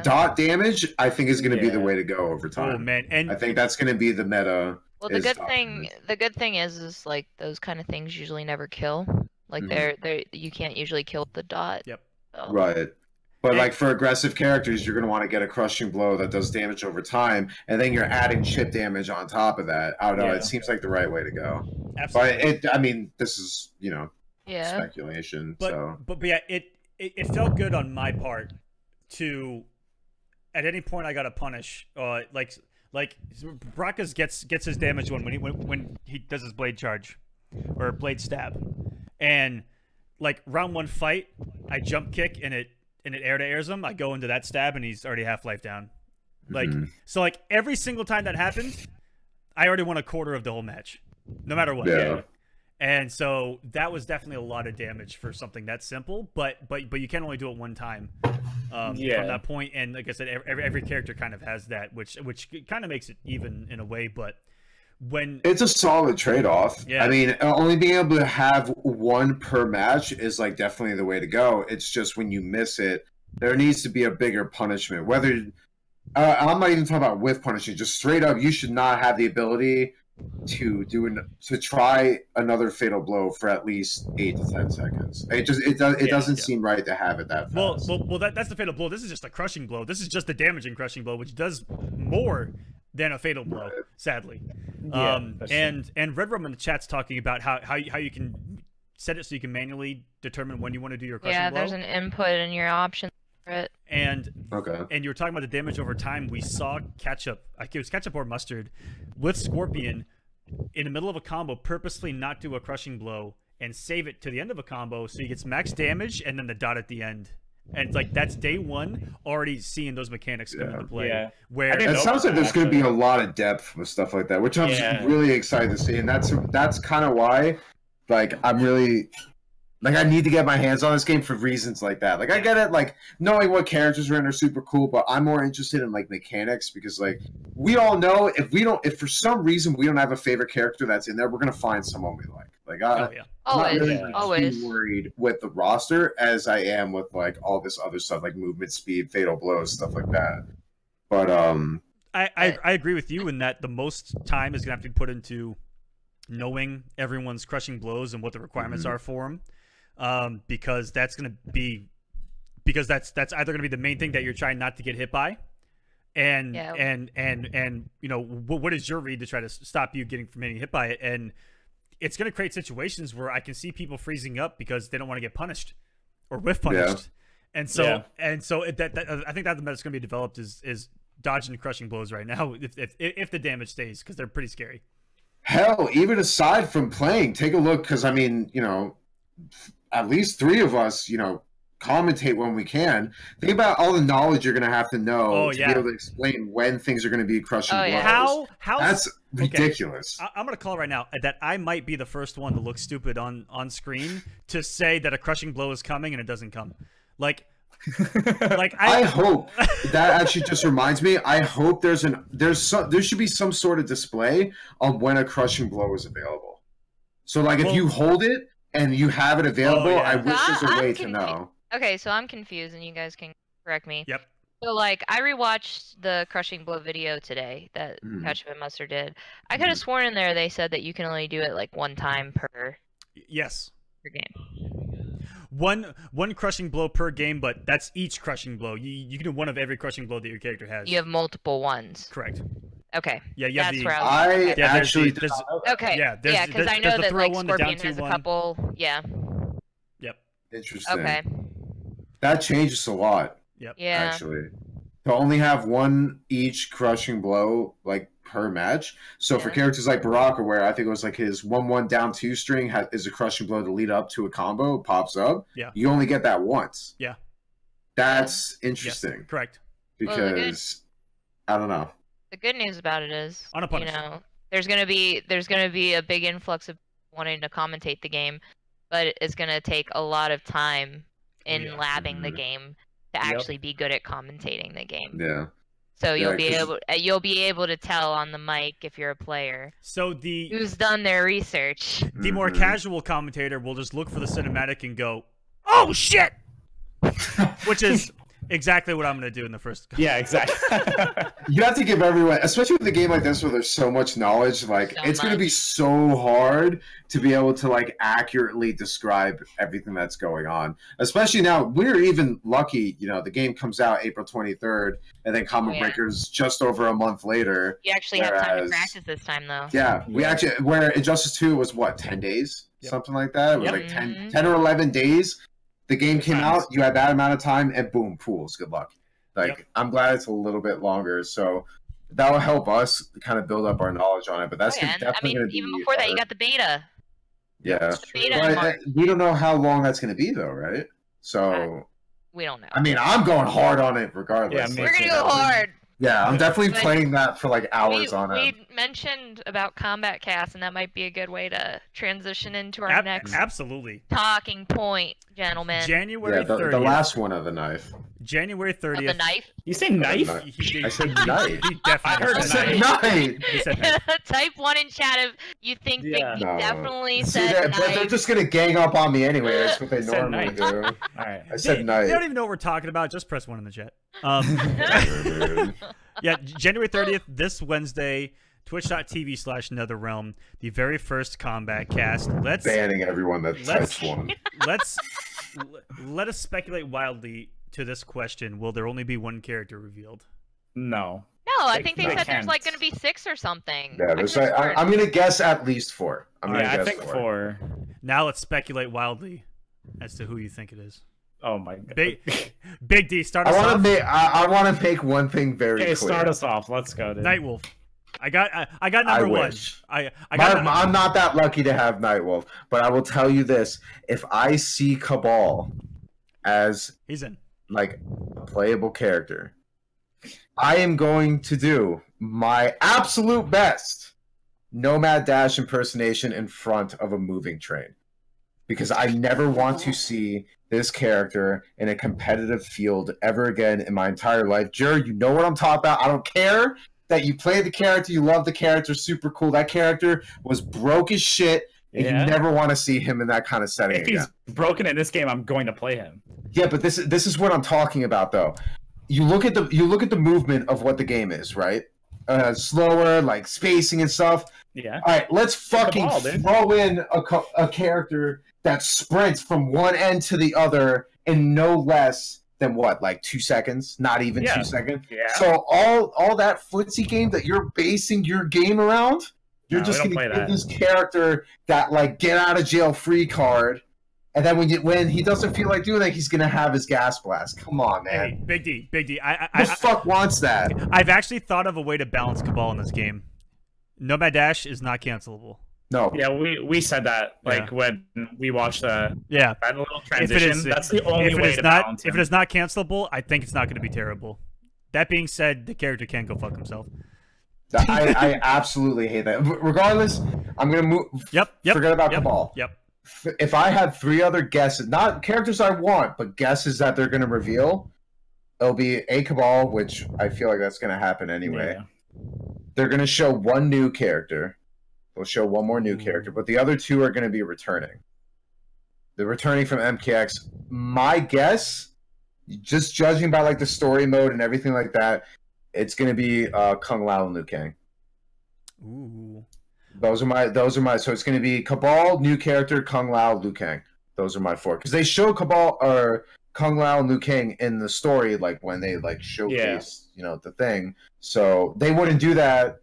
dot damage, I think, is going to be the way to go over time. Oh, man. And I think that's going to be the meta. Well, the good thing is like those kind of things usually never kill. Like you can't usually kill the dot. Yep. So. Right. But like for aggressive characters, you're going to want to get a crushing blow that does damage over time, and then you're adding chip damage on top of that. I don't know. It seems like the right way to go. Absolutely. But this is speculation. But yeah, it felt good on my part to at any point I gotta punish, like Baraka gets his damage when he does his blade charge, or blade stab, and like round 1 fight, I jump kick and it air to airs him. I go into that stab and he's already half life down. Like so, like every single time that happens, I already won a quarter of the whole match, no matter what. Yeah. And so that was definitely a lot of damage for something that simple, but you can only do it one time from that point. And like I said, every character kind of has that, which kind of makes it even in a way. But when it's a solid trade-off. I mean, only being able to have one per match is like definitely the way to go. It's just when you miss it, there needs to be a bigger punishment. Whether I'm not even talking about with punishing, just straight up, you should not have the ability to try another fatal blow for at least 8 to 10 seconds. It doesn't seem right to have it that fast. Well, that's the fatal blow. This is just a crushing blow. This is just the damaging crushing blow, which does more than a fatal blow, sadly. And Red Rum in the chat's talking about how you can set it so you can manually determine when you want to do your crushing blow. Yeah, there's an input in your options for it. And you were talking about the damage over time. We saw Ketchup, it was Ketchup or Mustard, with Scorpion in the middle of a combo purposely not do a crushing blow and save it to the end of a combo so he gets max damage and then the dot at the end. And it's like that's day one already seeing those mechanics come into play. Yeah. Where it sounds like there's going to be a lot of depth with stuff like that, which I'm just really excited to see. And that's kind of why, like, I'm really like I need to get my hands on this game for reasons like that. Like I get it, like knowing what characters are in are super cool, but I'm more interested in like mechanics because like we all know if for some reason we don't have a favorite character that's in there, we're gonna find someone we like. Like I'm not really too worried with the roster as I am with like all this other stuff like movement speed, fatal blows, stuff like that. But I agree with you in that the most time is gonna have to be put into knowing everyone's crushing blows and what the requirements are for them. Because that's either going to be the main thing that you're trying not to get hit by, and you know what is your read to try to stop you from getting hit by it, and it's going to create situations where I can see people freezing up because they don't want to get punished or whiff punished, and so I think that the meta's going to be developed is dodging and crushing blows right now if the damage stays because they're pretty scary. Hell, even aside from playing, take a look because I mean you know. At least 3 of us, you know, commentate when we can. Think about all the knowledge you're going to have to know to be able to explain when things are going to be crushing blows. How that's ridiculous. I'm going to call right now that I might be the first one to look stupid on screen to say that a crushing blow is coming and it doesn't come. Like I hope that actually just reminds me. I hope there should be some sort of display on when a crushing blow is available. So like if you hold it and you have it available, I wish there's a way to know. Okay, so I'm confused, and you guys can correct me. Yep. So, like, I rewatched the Crushing Blow video today that Ketchup and Mustard did. I could have sworn in there they said that you can only do it, like, one time per game. One crushing blow per game, but that's each crushing blow. You can do one of every crushing blow that your character has. You have multiple ones. Correct. Okay. Yeah, that's where I actually. Okay. Yeah, because I know that like Scorpion has a couple. Yeah. Yep. Interesting. Okay. That changes a lot. Yep. Yeah. Actually, to only have one each crushing blow like per match. So for characters like Baraka, where I think it was like his 1/1 down 2 string is a crushing blow to lead up to a combo pops up. Yeah. You only get that once. Yeah. That's interesting. Yes, correct. Because I don't know. The good news about it is, unpunished. You know, there's gonna be a big influx of wanting to commentate the game, but it's gonna take a lot of time in labbing the game to actually be good at commentating the game. Yeah. So you'll be able to tell on the mic if you're a player. So who's done their research. The more casual commentator will just look for the cinematic and go, "Oh shit," which is exactly what I'm going to do in the first. Yeah, exactly. You have to give everyone, especially with a game like this where there's so much knowledge, like it's going to be so hard to be able to like accurately describe everything that's going on. Especially now, we're even lucky, you know, the game comes out April 23rd, and then Combo Breakers just over a month later. You actually have time to practice this time, though. Yeah, we actually, where Injustice 2 was what, 10 days? Something like that? It was like 10 or 11 days. The game came out, you had that amount of time, and boom, pools. Good luck. Like, I'm glad it's a little bit longer, so that'll help us kind of build up our knowledge on it. But that's definitely going to be. Even before that, you got the beta. Yeah, but we don't know how long that's going to be, though, right? So we don't know. I mean, I'm going hard on it regardless. Yeah, we're gonna go hard. Yeah, I'm definitely playing that for like hours on it. We mentioned about combat cast, and that might be a good way to transition into our next talking point, gentlemen. January 30th. The last one of the knife. January 30th. Of the knife? You say knife? I said knife. He definitely said knife. He said knife. Type 1 in chat if you think that he definitely said knife. But they're just gonna gang up on me anyway. That's what they normally do. All right. I said knife. They don't even know what we're talking about. Just press 1 in the chat. Yeah, January 30th, this Wednesday, twitch.tv/NetherRealm, the very first combat cast. Banning everyone that types 1. Let us speculate wildly to this question. Will there only be one character revealed? No. No, I think they said there's like going to be 6 or something. Yeah, I'm going to guess at least 4. I think 4. Now let's speculate wildly as to who you think it is. Oh my god. Big D, start us off. I want to make one thing very clear. Okay, start us off. Let's go, dude. Nightwolf. I got number 1. I'm not that lucky to have Nightwolf, but I will tell you this: if I see Cabal as he's in like a playable character, I am going to do my absolute best Nomad Dash impersonation in front of a moving train, because I never want to see this character in a competitive field ever again in my entire life. Jared, you know what I'm talking about. I don't care that you play the character, you love the character, super cool. That character was broke as shit, and you never want to see him in that kind of setting again. If he's broken in this game, I'm going to play him. Yeah, but this is what I'm talking about, though. You look at the movement of what the game is, right? Slower, like spacing and stuff. Yeah. All right, let's fucking throw in a character that sprints from one end to the other in no less than what, like 2 seconds? Not even 2 seconds. Yeah. So all that footsie game that you're basing your game around, you're just gonna give this character that like get out of jail free card, and then when he doesn't feel like doing that, he's gonna have his gas blast. Come on, man. Hey, Big D. Who the fuck wants that? I've actually thought of a way to balance Cabal in this game. Nomad Dash is not cancelable. No. Yeah, we said that when we watched that little transition. That's the only way to balance him. If it is not cancelable, I think it's not going to be terrible. That being said, the character can go fuck himself. I absolutely hate that. Regardless, I'm going to move. Yep. Forget about Cabal. Yep. If I had 3 other guesses, not characters I want, but guesses that they're going to reveal, it'll be a Cabal, which I feel like that's going to happen anyway. Yeah. They're going to show 1 new character. They'll show 1 more new character, but the other 2 are going to be returning. They're returning from MKX. My guess, just judging by like the story mode and everything like that, it's going to be Kung Lao and Liu Kang. Ooh. Those are my. So it's going to be Cabal, new character, Kung Lao, Liu Kang. Those are my 4 because they show Cabal or Kung Lao and Liu Kang in the story, like when they like showcase, the thing. So they wouldn't do that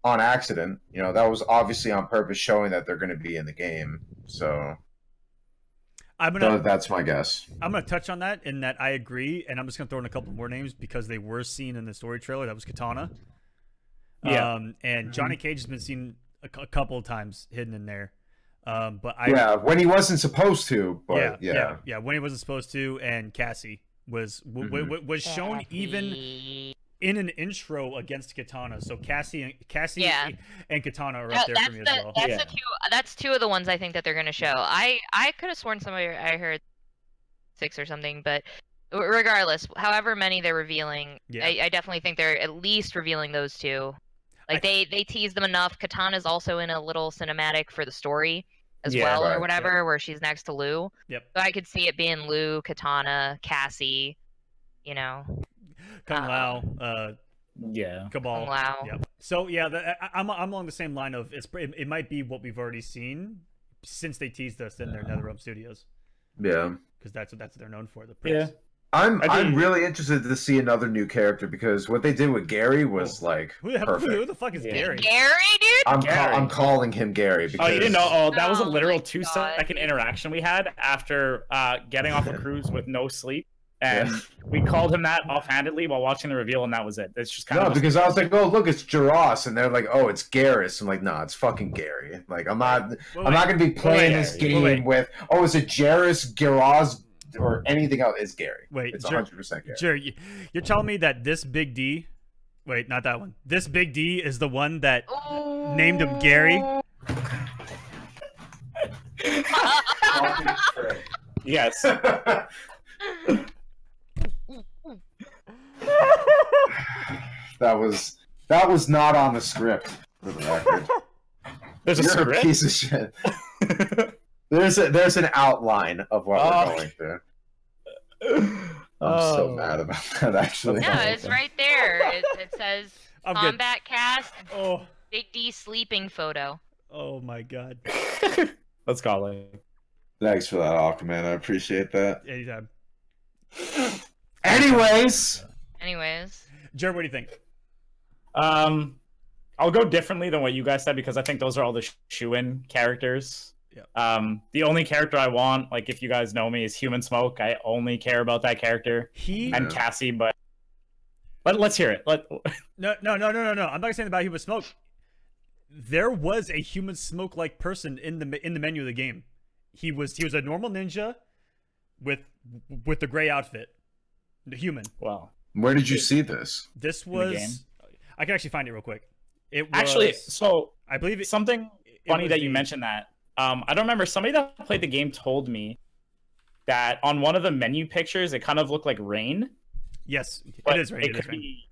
on accident. That was obviously on purpose, showing that they're going to be in the game. So that's my guess. I'm going to touch on that in that I agree, and I'm just going to throw in a couple more names because they were seen in the story trailer. That was Katana. Yeah. And Johnny Cage has been seen a couple of times hidden in there. But when he wasn't supposed to. But yeah, when he wasn't supposed to, and Cassie was shown even in an intro against Katana. So Cassie and Katana are up there for me as well. That's 2 of the ones I think that they're going to show. I could have sworn I heard 6 or something, but regardless, however many they're revealing, I definitely think they're at least revealing those 2. Like they tease them enough. Katana's also in a little cinematic for the story as well, or whatever, where she's next to Liu. Yep. So I could see it being Liu, Katana, Cassie, Kung Lao, Cabal. Kung Lao. Yep. So I'm along the same line of it might be what we've already seen since they teased us in their NetherRealm studios. Yeah. Because that's what they're known for. The press. Yeah. I'm really interested to see another new character because what they did with Gary was like perfect. Who the fuck is Gary? Gary, dude. I'm calling him Gary. Because... Oh, you didn't know? Oh, that was a literal 2-second interaction we had after getting off a cruise with no sleep. And we called him that offhandedly while watching the reveal, and that was it. It's just kind of because I was like, oh look, it's Jaros, and they're like, oh, it's Garrus. I'm like, no, it's fucking Gary. Like I'm not gonna be playing this game with is it Jairus, Garros, or anything else? It's Gary. Wait, it's 100% Gary. Sure, you're telling me that this Big D, wait, not that one. This Big D is the one that named him Gary. Yes. That was not on the script, for the record. There's a script? Piece of shit. There's an outline of what we're going through. I'm so mad about that, actually. No, it's right there. It says combat cast. Big D sleeping photo. Oh my god. Let's call it. Thanks for that, Aquaman. I appreciate that. Anytime. Anyways, Jared, what do you think? I'll go differently than what you guys said because I think those are all the shoe-in characters. Yeah. The only character I want, like if you guys know me, is Human Smoke. I only care about that character. And Cassie, but let's hear it. No. I'm not gonna say anything about Human Smoke. There was a Human Smoke-like person in the menu of the game. He was a normal ninja with the gray outfit. The human. Wow. Where did you see this? This was. I can actually find it real quick. It was, actually, so I believe it's something funny that you mentioned that. I don't remember. Somebody that played the game told me that on one of the menu pictures, it kind of looked like rain. Yes, it is rain. It could be,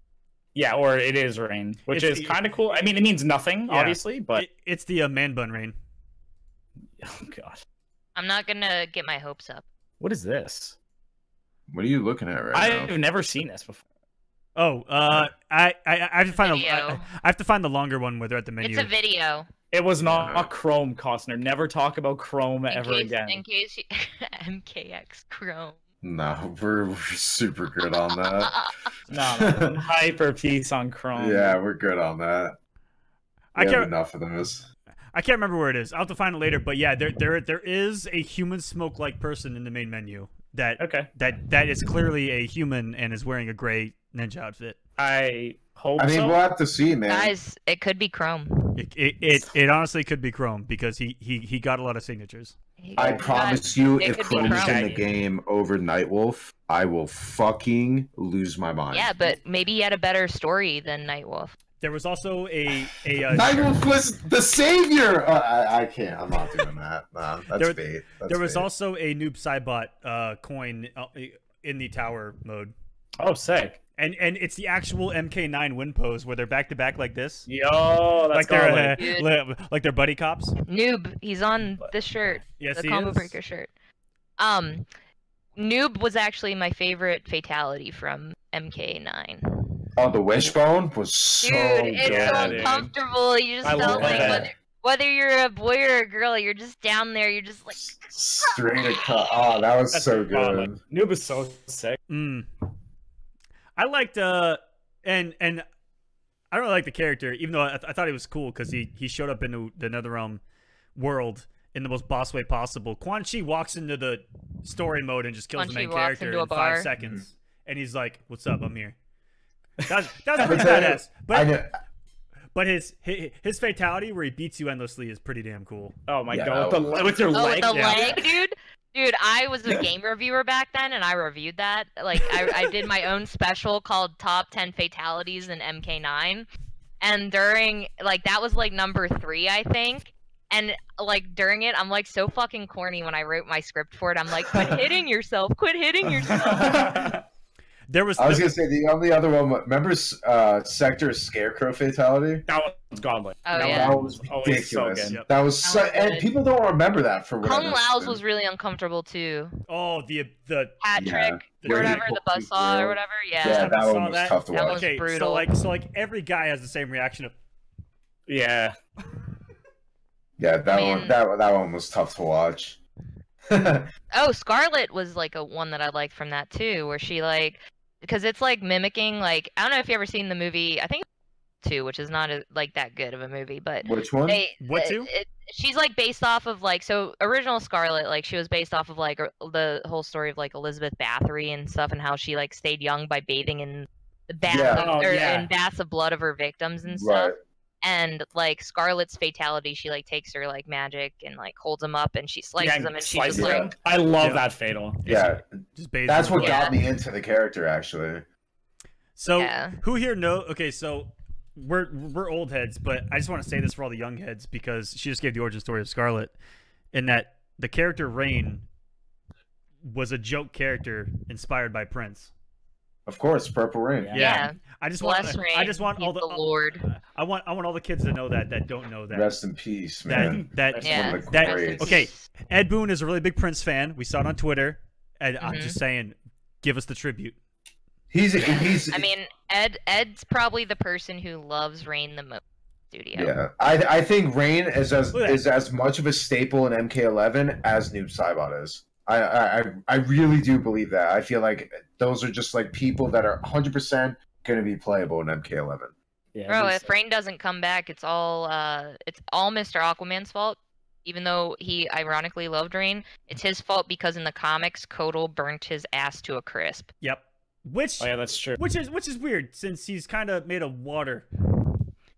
yeah, or it is rain, which is kind of cool. I mean, it means nothing, obviously, but it's the man bun rain. Oh god. I'm not gonna get my hopes up. What is this? What are you looking at right now? I've never seen this before. Oh, I have to find I have to find the longer one where they're at the menu. It's a video. It was not Chrome, Costner. Never talk about Chrome ever again. In case you... MKX Chrome. No, we're super good on that. No, hyper piece on Chrome. Yeah, we're good on that. I have enough of those. I can't remember where it is. I'll have to find it later. But yeah, there is a Human Smoke-like person in the main menu that is clearly a human and is wearing a gray ninja outfit. I hope. I mean, we'll have to see, man. Guys, it could be Chrome. It honestly could be Chrome because he got a lot of signatures. I promise you, if Chrome's in the game over Nightwolf, I will fucking lose my mind. Yeah, but maybe he had a better story than Nightwolf. There was also a Nightwolf was the savior. I can't. I'm not doing that. Nah, that's bait. There was also a Noob Saibot coin in the tower mode. Oh, sick. And it's the actual MK9 win pose where they're back to back like this. Yo, that's like they're buddy cops. Noob, he's on this shirt. Yes, the Combo Breaker shirt. Noob was actually my favorite fatality from MK9. Oh, the wishbone was so good. It's so uncomfortable. You just felt like whether you're a boy or a girl, you're just down there. You're just like straight across. Oh, that was so good. Noob is so sick. I liked and I don't really like the character, even though I thought he was cool because he showed up into the NetherRealm world in the most boss way possible. Quan Chi walks into the story mode and just kills the main character in 5 seconds, and he's like, "What's up? I'm here." That's pretty badass. But his fatality where he beats you endlessly is pretty damn cool. Oh my god, with your leg, with the leg, dude. Dude, I was a game reviewer back then, and I reviewed that. Like, I did my own special called Top 10 Fatalities in MK9. And during, like, that was, like, number 3, I think. And, like, during it, I'm, like, so fucking corny when I wrote my script for it. I'm like, quit hitting yourself. Quit hitting yourself. I was gonna say the only other one. Remember Sector's Scarecrow fatality? That was godly. Oh, that was ridiculous. So good. That was so, and people don't remember that for whatever. Kung Lao's was really uncomfortable too. Oh, the hat trick or whatever, the buzzsaw or whatever. Yeah, that one was tough to watch. That was brutal. So like every guy has the same reaction of. Yeah. Yeah, that one was tough to watch. Oh, Scarlet was like a one that I liked from that too, where she like, because it's like mimicking like, I don't know if you ever seen the movie, I think 2, which is not like that good of a movie. But which one? What 2? She's like based off of like, so original Scarlet, like she was based off of like the whole story of like Elizabeth Bathory and stuff, and how she like stayed young by bathing in the bath in baths of blood of her victims and stuff. Right. And like Scarlet's fatality, she like takes her like magic and like holds them up and she slices them and she's just like, I love that fatal. Yeah, just that's what got me into the character actually. So who here know? Okay, so we're old heads, but I just want to say this for all the young heads because she just gave the origin story of Scarlet, in that the character Rain was a joke character inspired by Prince. Of course, Purple Rain. Yeah. I just want all the Lord. I want all the kids to know that don't know that. Rest in peace, man. Okay, Ed Boon is a really big Prince fan. We saw it on Twitter, and I'm just saying, give us the tribute. He's. I mean, Ed's probably the person who loves Rain the most. Studio. Yeah, I think Rain is as much of a staple in MK11 as Noob Saibot is. I really do believe that. I feel like those are just like people that are 100% going to be playable in MK11. Yeah, bro, if Rain doesn't come back, it's all Mr. Aquaman's fault. Even though he ironically loved Rain, it's his fault because in the comics, Kotal burnt his ass to a crisp. Yep. Which that's true. Which is weird since he's kind of made of water.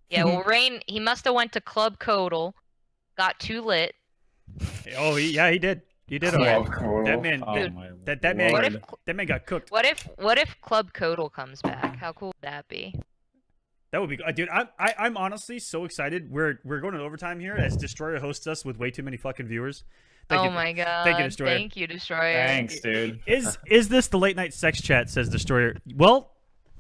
Yeah, well, Rain, he must have went to Club Kotal, got too lit. Oh, he did. He did alright. That man, that man got cooked. What if Club Kotal comes back? How cool would that be? That would be, dude. I'm honestly so excited. We're going to overtime here as Destroyer hosts us with way too many fucking viewers. My god! Thank you, Destroyer. Thank you, Destroyer. Thanks, dude. Is this the late night sex chat? Says Destroyer. Well,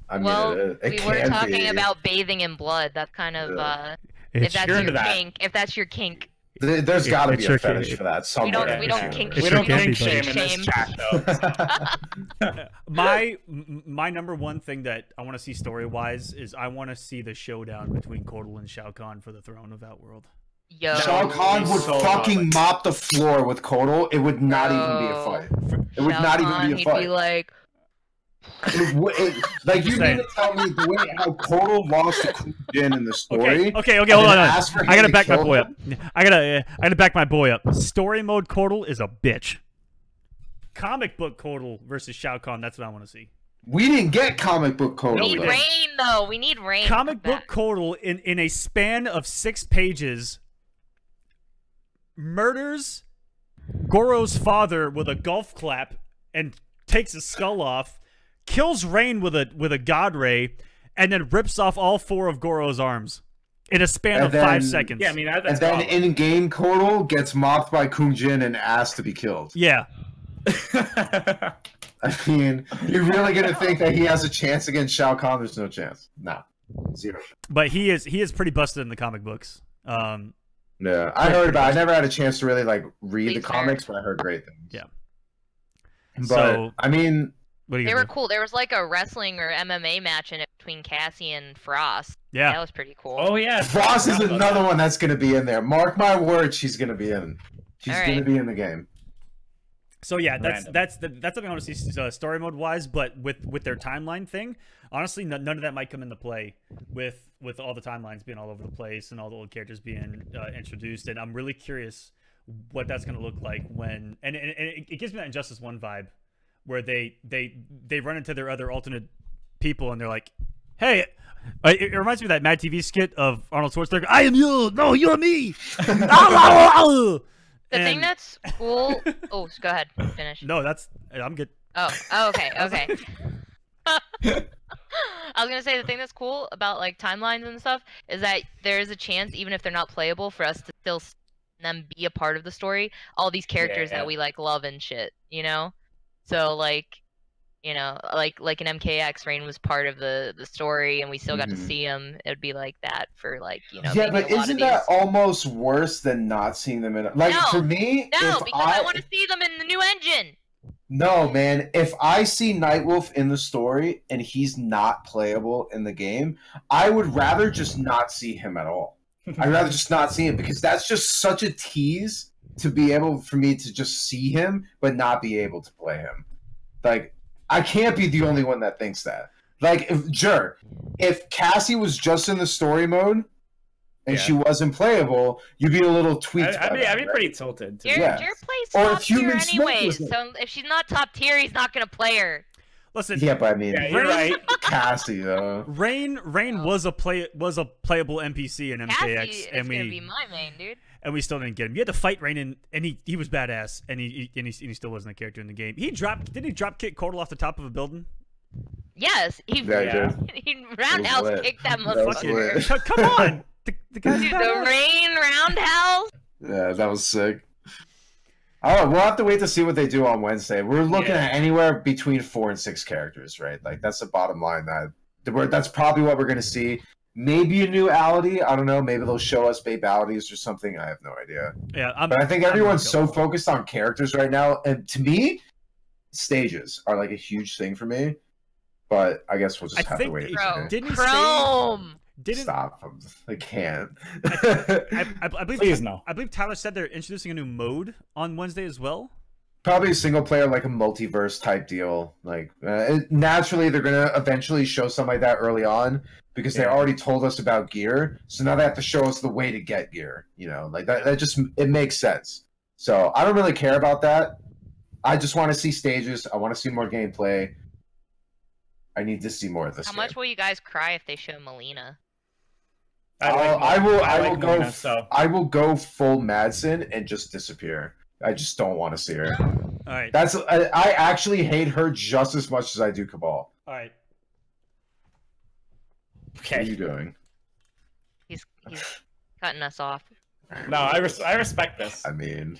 I mean, we were talking about bathing in blood. That's kind of if that's your kink. If that's your kink. There's got to be a fetish for that somewhere. We don't kink shame in this chat, though. My number one thing that I want to see story wise is I want to see the showdown between Kotal and Shao Kahn for the throne of Outworld. Yo. Shao Kahn would fucking mop the floor with Kotal. It would not even be a fight. It would not even be a fight. He'd be like. Like you mean to tell me the way how Kotal lost to Kun Jin in the story? Okay, hold on. I gotta back my boy up. I gotta back my boy up. Story mode Kotal is a bitch. Comic book Kotal versus Shao Kahn. That's what I want to see. We didn't get comic book Kotal. We need Rain though. We need Rain. Comic book Kotal in a span of 6 pages murders Goro's father with a golf clap and takes his skull off. Kills Rain with a god ray, and then rips off all 4 of Goro's arms in a span of 5 seconds. Yeah, I mean, and then in-game Kotal gets mopped by Kun Jin and asked to be killed. Yeah. I mean, you're really gonna think that he has a chance against Shao Kahn? There's no chance. No, 0. But he is pretty busted in the comic books. Yeah, I heard about. I never had a chance to really like read the comics, but I heard great things. Yeah. But so, I mean. They were cool. There was like a wrestling or MMA match in it between Cassie and Frost. Yeah. That was pretty cool. Oh, yeah. Frost is another one that's going to be in there. Mark my words, she's going to be in. She's going to be in the game. So, yeah, that's something I want to see story mode-wise, but with their timeline thing, honestly, none of that might come into play with all the timelines being all over the place and all the old characters being introduced. And I'm really curious what that's going to look like when... And it gives me that Injustice 1 vibe, where they run into their other alternate people and they're like, hey, it reminds me of that Mad TV skit of Arnold Schwarzenegger. I am you. No, you're me. The thing that's cool. Oh, go ahead. Finish. No, I'm good. Oh, okay. Okay. I was going to say the thing that's cool about like timelines and stuff is that there's a chance, even if they're not playable, for us to still them be a part of the story. All these characters that we like love and shit, you know? So like, you know, like in MKX, Rain was part of the story, and we still got to see him. It'd be like that for like, you know. Yeah, but isn't that almost worse than not seeing them in? Like for me, no, because I want to see them in the new engine. No, man. If I see Nightwolf in the story and he's not playable in the game, I would rather just not see him at all. I'd rather just not see him because that's just such a tease. To be able for me to just see him, but not be able to play him. Like, I can't be the only one that thinks that. Like, if Cassie was just in the story mode and she wasn't playable, you'd be a little tweaked. I'd be pretty tilted. Jer plays top tier anyway, so if she's not top tier, he's not gonna play her. Listen, yeah, but I mean, you're right. Cassie though. Rain was a playable NPC in MKX, Cassie and gonna be my main dude. And we still didn't get him. You had to fight Rain, and he was badass, and he still wasn't a character in the game. Didn't he drop kick Cordal off the top of a building? Yes, he roundhouse kicked that motherfucker. Come on, the guy's dude, the Rain roundhouse. Yeah, that was sick. Oh, we'll have to wait to see what they do on Wednesday. We're looking at anywhere between 4 and 6 characters, right? Like, that's the bottom line. That's probably what we're going to see. Maybe a new Ality. I don't know. Maybe they'll show us Babe Alities or something. I have no idea. Yeah, but I think everyone's so focused on characters right now. And to me, stages are like a huge thing for me. But I guess we'll just have to wait. Stop! I can't. I believe. Please no. I believe Tyler said they're introducing a new mode on Wednesday as well. Probably a single player, like a multiverse type deal. Like naturally, they're gonna eventually show something like that early on because they already told us about gear. So now they have to show us the way to get gear. You know, like that just it makes sense. So I don't really care about that. I just want to see stages. I want to see more gameplay. I need to see more of this. How much will you guys cry if they show Melina? I will go full Madsen and just disappear. I just don't want to see her. All right. I actually hate her just as much as I do Cabal. All right. Okay. What are you doing? He's cutting us off. No, I respect this. I mean,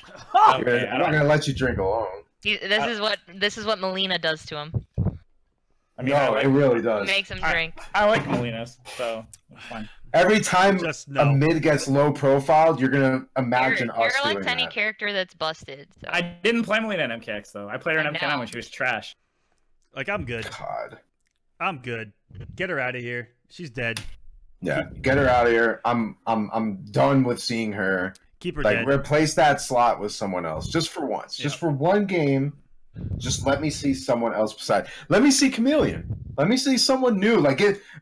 okay, I'm not gonna let you drink alone. This is what Melina does to him. I mean, it really does. Makes him drink. I like Melinas, so it's fine. Every time a mid gets low profiled, you're gonna imagine us You're doing like any that. character that's busted. So. I didn't play Melina in MKX though. I played her in MK9 when she was trash. Like I'm good. God. I'm good. Get her out of here. She's dead. Yeah, get her out of here. I'm done with seeing her. Keep her dead. Replace that slot with someone else, just for once, just for one game. Just let me see someone else beside. Let me see Chameleon. Let me see someone new.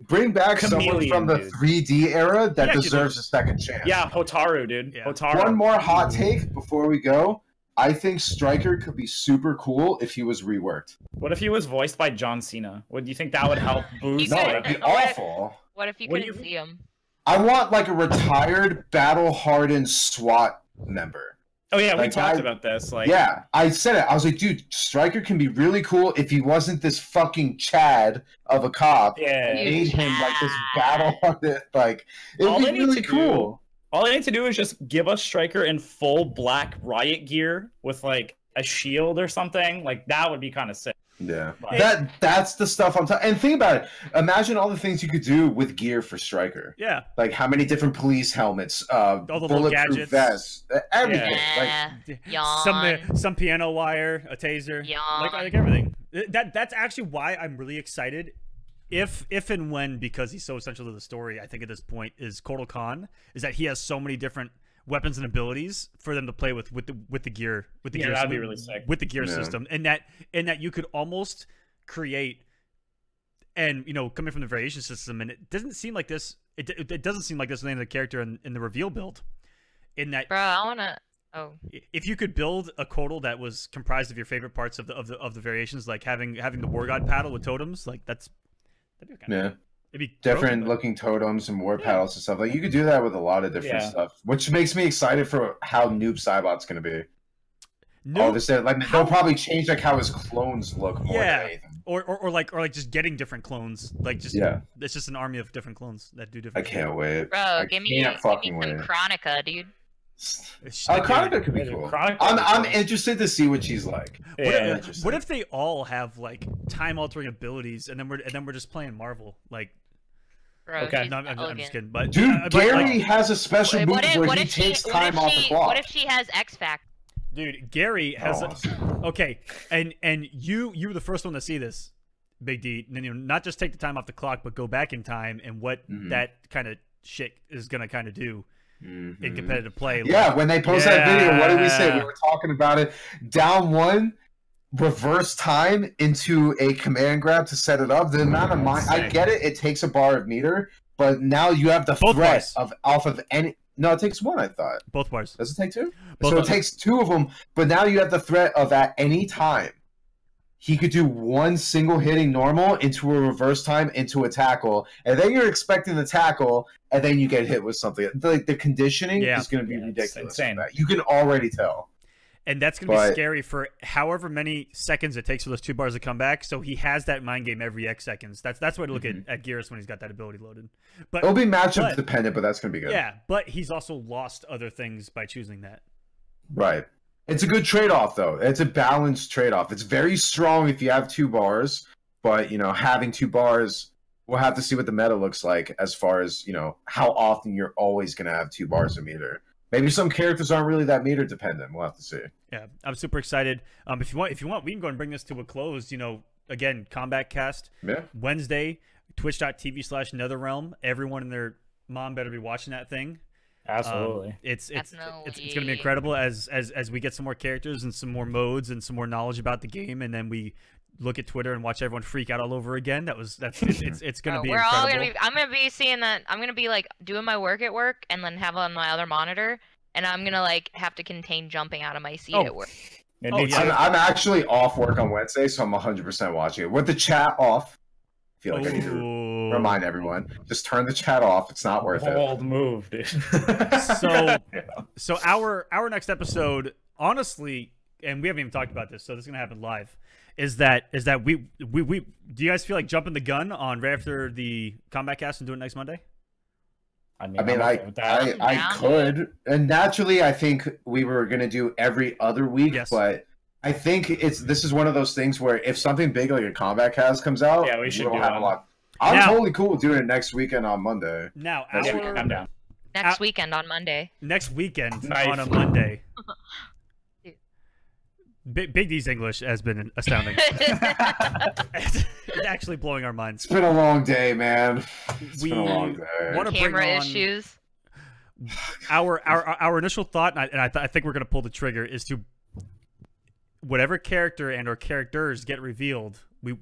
Bring back someone from the 3D era that deserves a second chance. Yeah, Hotaru, dude. Yeah. Hotaru. One more hot take before we go. I think Stryker could be super cool if he was reworked. What if he was voiced by John Cena? Would you think that would help boost? No, that'd be awful. What if you couldn't see him? I want like a retired, battle-hardened SWAT member. Oh yeah, we talked about this. Yeah, I said it. I was like, dude, Stryker can be really cool if he wasn't this fucking Chad of a cop. Yeah, made him like this battle-hardened. Like, it'd be really cool. All they need to do is just give us Stryker in full black riot gear with like a shield or something. Like that would be kind of sick. Yeah, that's the stuff I'm talking. And think about it. Imagine all the things you could do with gear for Stryker. Yeah, like how many different police helmets, all the bulletproof vests, everything. Some piano wire, a taser, like everything. That's actually why I'm really excited. If and when, because he's so essential to the story, I think at this point is Kotal Khan, is that he has so many different weapons and abilities for them to play with the gear that'd be really sick. With the gear system, and that you could almost create, and coming from the variation system, and it doesn't seem like this. It doesn't seem like this with the character in the reveal build. In that, bro, I wanna. Oh. If you could build a Kotal that was comprised of your favorite parts of the variations, like having the War God paddle with totems, like that'd be kind of it'd be different looking totems and war paddles and stuff. Like you could do that with a lot of different stuff, which makes me excited for how Noob Saibot's going to be. They'll probably change like how his clones look more than anything. Or like just getting different clones. Like just it's just an army of different clones that do different. I can't wait. Bro, give me some Chronica, dude. Chronica could be cool. I'm interested to see what she's like. What if they all have like time altering abilities, and then we're just playing Marvel like? Bro, okay, no, I'm just kidding. But dude, Gary has a special move where he takes time off the clock. What if she has X Factor? Dude, Gary has okay, and you were the first one to see this, Big D. And then not just take the time off the clock, but go back in time and what that kind of shit is gonna kind of do. In competitive play. Yeah, when they post that video, what did we say? We were talking about it. Down one, reverse time into a command grab to set it up. The amount of mind, I get it. It takes a bar of meter, but now you have the threat of off of any. No, it takes one. I thought both bars. Does it take two? Both so it takes two of them, but now you have the threat of at any time he could do one single hitting normal into a reverse time into a tackle, and then you're expecting the tackle, and then you get hit with something. Like the conditioning is going to be ridiculous. You can already tell. And that's going to be scary for however many seconds it takes for those 2 bars to come back. So he has that mind game every X seconds. That's why to look at Geras when he's got that ability loaded. But it'll be matchup dependent, but that's going to be good. Yeah, but he's also lost other things by choosing that. Right. It's a good trade-off, though. It's a balanced trade-off. It's very strong if you have 2 bars, but, having 2 bars, we'll have to see what the meta looks like as far as, how often you're always going to have 2 bars of meter. Maybe some characters aren't really that meter dependent. We'll have to see. Yeah, I'm super excited. If you want, we can go and bring this to a close. Again, Combat Cast Wednesday, twitch.tv/NetherRealm. Everyone and their mom better be watching that thing. Absolutely. It's gonna be incredible as we get some more characters and some more modes and some more knowledge about the game, and then we look at Twitter and watch everyone freak out all over again. It's gonna be incredible. I'm gonna be seeing that. I'm gonna be like doing my work at work and then have on my other monitor, and I'm gonna like have to contain jumping out of my seat at work. I'm actually off work on Wednesday, so I'm 100% watching it with the chat off. I feel like I need to remind everyone, just turn the chat off. It's not worth it. Bold move, dude. So our next episode, honestly, and we haven't even talked about this, so this is gonna happen live. Is that we do you guys feel like jumping the gun on right after the Combat Cast and doing it next Monday? I could, and naturally I think we were gonna do every other week, but I think this is one of those things where if something big like a Combat Cast comes out, we should have a lot. I'm totally cool with doing it next weekend on Monday. Now, I'm down. Next weekend on Monday. Next weekend on a Monday. Big D's English has been astounding. It's actually blowing our minds. It's been a long day, man. It's been a long day. Camera issues. Our initial thought, and I think we're gonna pull the trigger, is to whatever character and or characters get revealed, we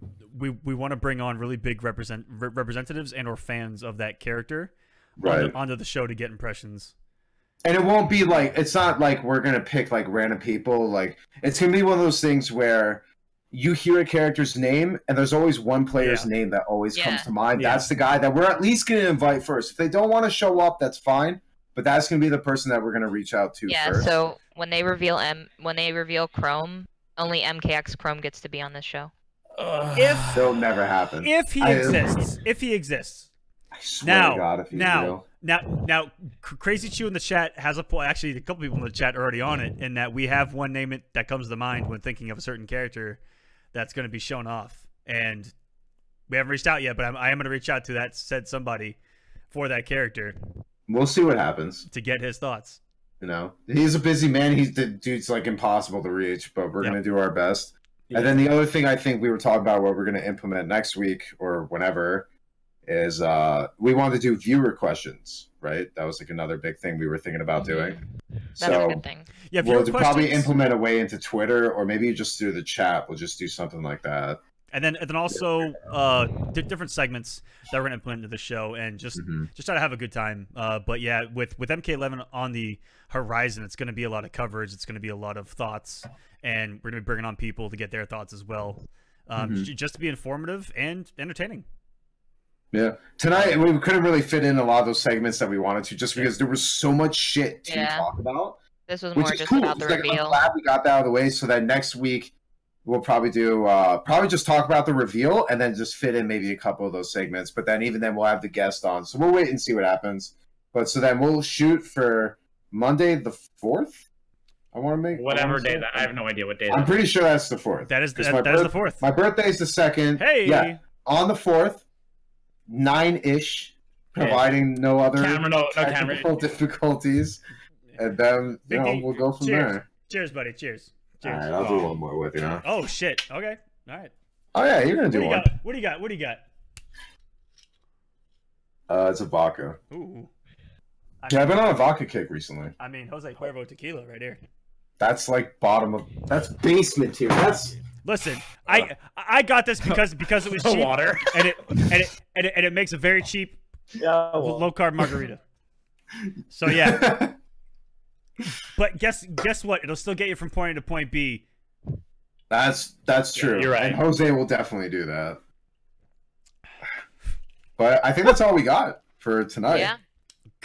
want to bring on really big representatives and or fans of that character onto the show to get impressions. And it won't be like, it's not like we're going to pick like random people. Like, it's going to be one of those things where you hear a character's name and there's always one player's name that always comes to mind. That's the guy that we're at least going to invite first. If they don't want to show up, that's fine. But that's going to be the person that we're going to reach out to first. Yeah, so when they reveal Chrome, only MKX Chrome gets to be on this show. It'll never happen. If he exists. I swear to God, if he's real. Now, Crazy Chew in the chat has a point. Actually, a couple people in the chat are already on it, in that we have one name that comes to mind when thinking of a certain character that's going to be shown off. And we haven't reached out yet, but I am going to reach out to that said somebody for that character. We'll see what happens. To get his thoughts. He's a busy man. The dude's like impossible to reach, but we're going to do our best. And then the other thing I think we were talking about what we're going to implement next week or whenever is we wanted to do viewer questions, right? That was like another big thing we were thinking about doing. That's a good thing. Yeah, we'll probably implement a way into Twitter, or maybe just through the chat. We'll just do something like that. And then also different segments that we're gonna implement into the show, and just try to have a good time. But yeah, with MK11 on the horizon, it's gonna be a lot of coverage. It's gonna be a lot of thoughts, and we're gonna be bringing on people to get their thoughts as well, just to be informative and entertaining. Yeah, tonight we couldn't really fit in a lot of those segments that we wanted to, just because there was so much shit to talk about. This was more just about the reveal. I'm glad we got that out of the way, so that next week we'll probably do just talk about the reveal, and then just fit in maybe a couple of those segments. But then even then we'll have the guest on, so we'll wait and see what happens. But so then we'll shoot for Monday the 4th. I want to make whatever day that I have no idea what day. I'm pretty sure that's the 4th. That is the 4th. My birthday is the 2nd. Hey, yeah, on the 4th. 9-ish, providing no other technical difficulties, and then we'll go from there. Cheers, buddy. Cheers. All right, I'll do one more with you. Oh shit. Okay. All right. Oh yeah, you're gonna do one. What do you got? What do you got? It's a vodka. Ooh. I've been on a vodka kick recently. I mean, Jose Cuervo tequila right here. That's like that's basement tier. Listen, I got this because it was cheap, water, and it makes a very cheap low carb margarita. So yeah, but guess what? It'll still get you from point A to point B. That's true. Yeah, you're right. And Jose will definitely do that. But I think that's all we got for tonight. Yeah.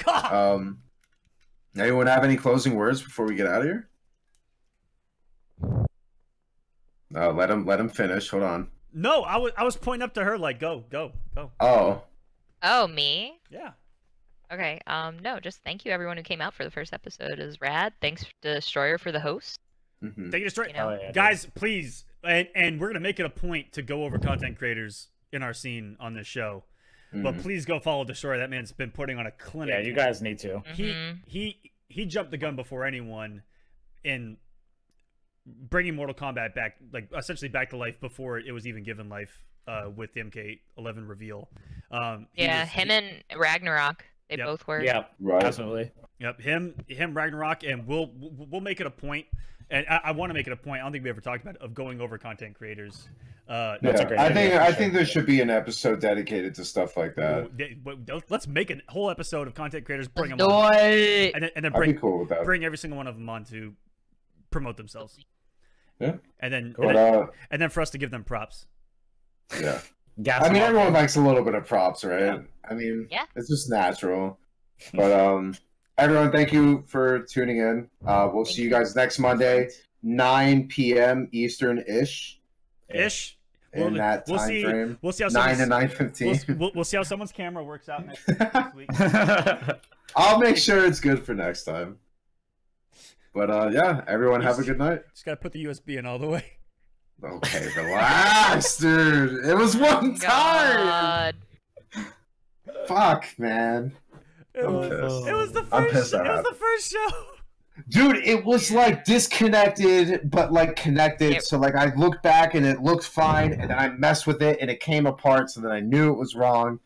God. Anyone have any closing words before we get out of here? Let him finish. Hold on. No, I was pointing up to her like go. Oh, Me? Yeah. Okay. No, just thank you everyone who came out for the first episode. It was rad. Thanks to Destroyer for the host. mm-hmm. Thank you, Destroyer. You know? Guys, please, and we're gonna make it a point to go over content creators in our scene on this show. But please go follow Destroyer. That man's been putting on a clinic. Yeah, you guys need to. He jumped the gun before anyone in bringing Mortal Kombat back, like essentially back to life before it was even given life with the MK11 reveal. Him and Ragnarok, they both were. Yeah, Right. absolutely. Yep, him, Ragnarok, and we'll make it a point. And I want to make it a point. I don't think we ever talked about it, of going over content creators. That's a great I idea, think there should be an episode dedicated to stuff like that. Let's make a whole episode of content creators. Bring them Do on, it. and then I'd be cool with that. bring every single one of them on to promote themselves. Yeah. And then But, and then for us to give them props. yeah. Gas I mean, them everyone up. likes a little bit of props, right? Yeah. I mean, Yeah. it's just natural. But everyone, thank you for tuning in. We'll see you guys next Monday, 9 p.m. Eastern-ish. In that time frame. We'll see how 9 to 9:15. We'll see how someone's camera works out next week. I'll make sure it's good for next time. But yeah, everyone have a good night. Just gotta put the USB in all the way. Okay, relax, dude. It was one time. God. Fuck, man. It was the I'm first. pissed It that was the first show. Dude, it was like disconnected, but like connected. So like I looked back and it looked fine, and then I messed with it and it came apart. So then I knew it was wrong.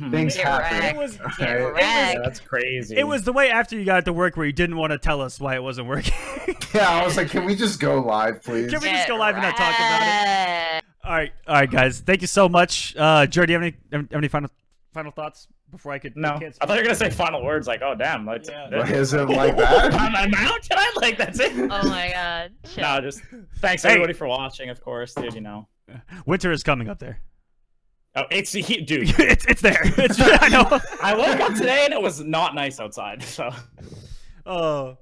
Things Get happen. wrecked. It was. Get Right? wrecked. That's crazy. It was the way after you got to work where you didn't want to tell us why it wasn't working. Yeah, I was like, can we just go live, please? Can we just go live and not talk about it? wrecked. All right, guys. Thank you so much. Jared, do you have any final thoughts before I could? No, I thought you were gonna say final words. Like, oh damn, like, What, is it like that? I'm out. Can I? Like, that's it. Oh my god. Chill. No, just thanks Hey. everybody for watching. Of course, dude. You know. Winter is coming up there. Oh, it's dude. it's there. I know. I woke up today and it was not nice outside. So. Oh.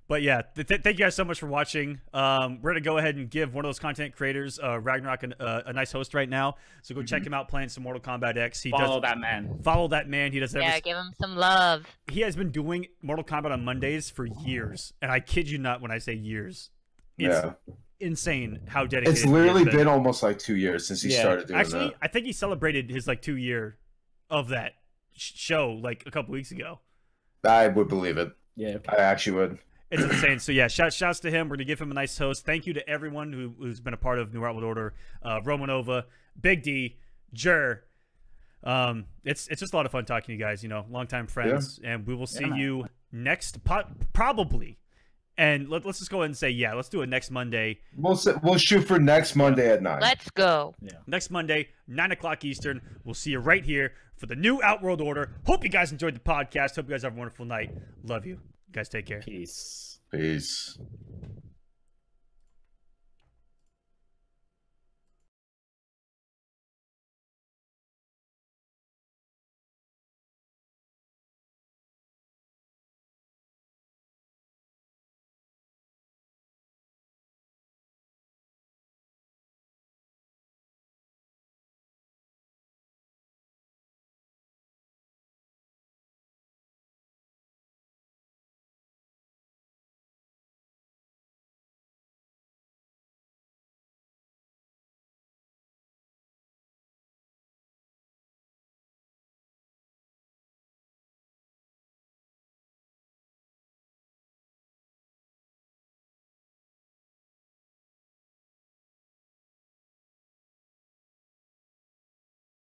But yeah, thank you guys so much for watching. We're gonna go ahead and give one of those content creators, Ragnarok, a nice host right now. So go check him out playing some Mortal Kombat X. Follow that man. Follow that man. He does every. Yeah, give him some love. He has been doing Mortal Kombat on Mondays for years, and I kid you not when I say years. It's insane how dedicated. It's literally he has been almost like 2 years since he started doing Actually, that. I think he celebrated his like 2-year of that show like a couple weeks ago. I would believe it. Yeah. I actually would. It's insane. So yeah, shouts to him. We're gonna give him a nice host. Thank you to everyone who's been a part of New Outworld Order, Romanova, Big D, Jer. It's just a lot of fun talking to you guys. You know, longtime friends, and we will see you next probably. And let's just go ahead and say let's do it next Monday. We'll shoot for next Monday at 9. Let's go. Yeah. Next Monday, 9:00 Eastern. We'll see you right here for the new Outworld Order. Hope you guys enjoyed the podcast. Hope you guys have a wonderful night. Love you. You guys take care. Peace. Peace.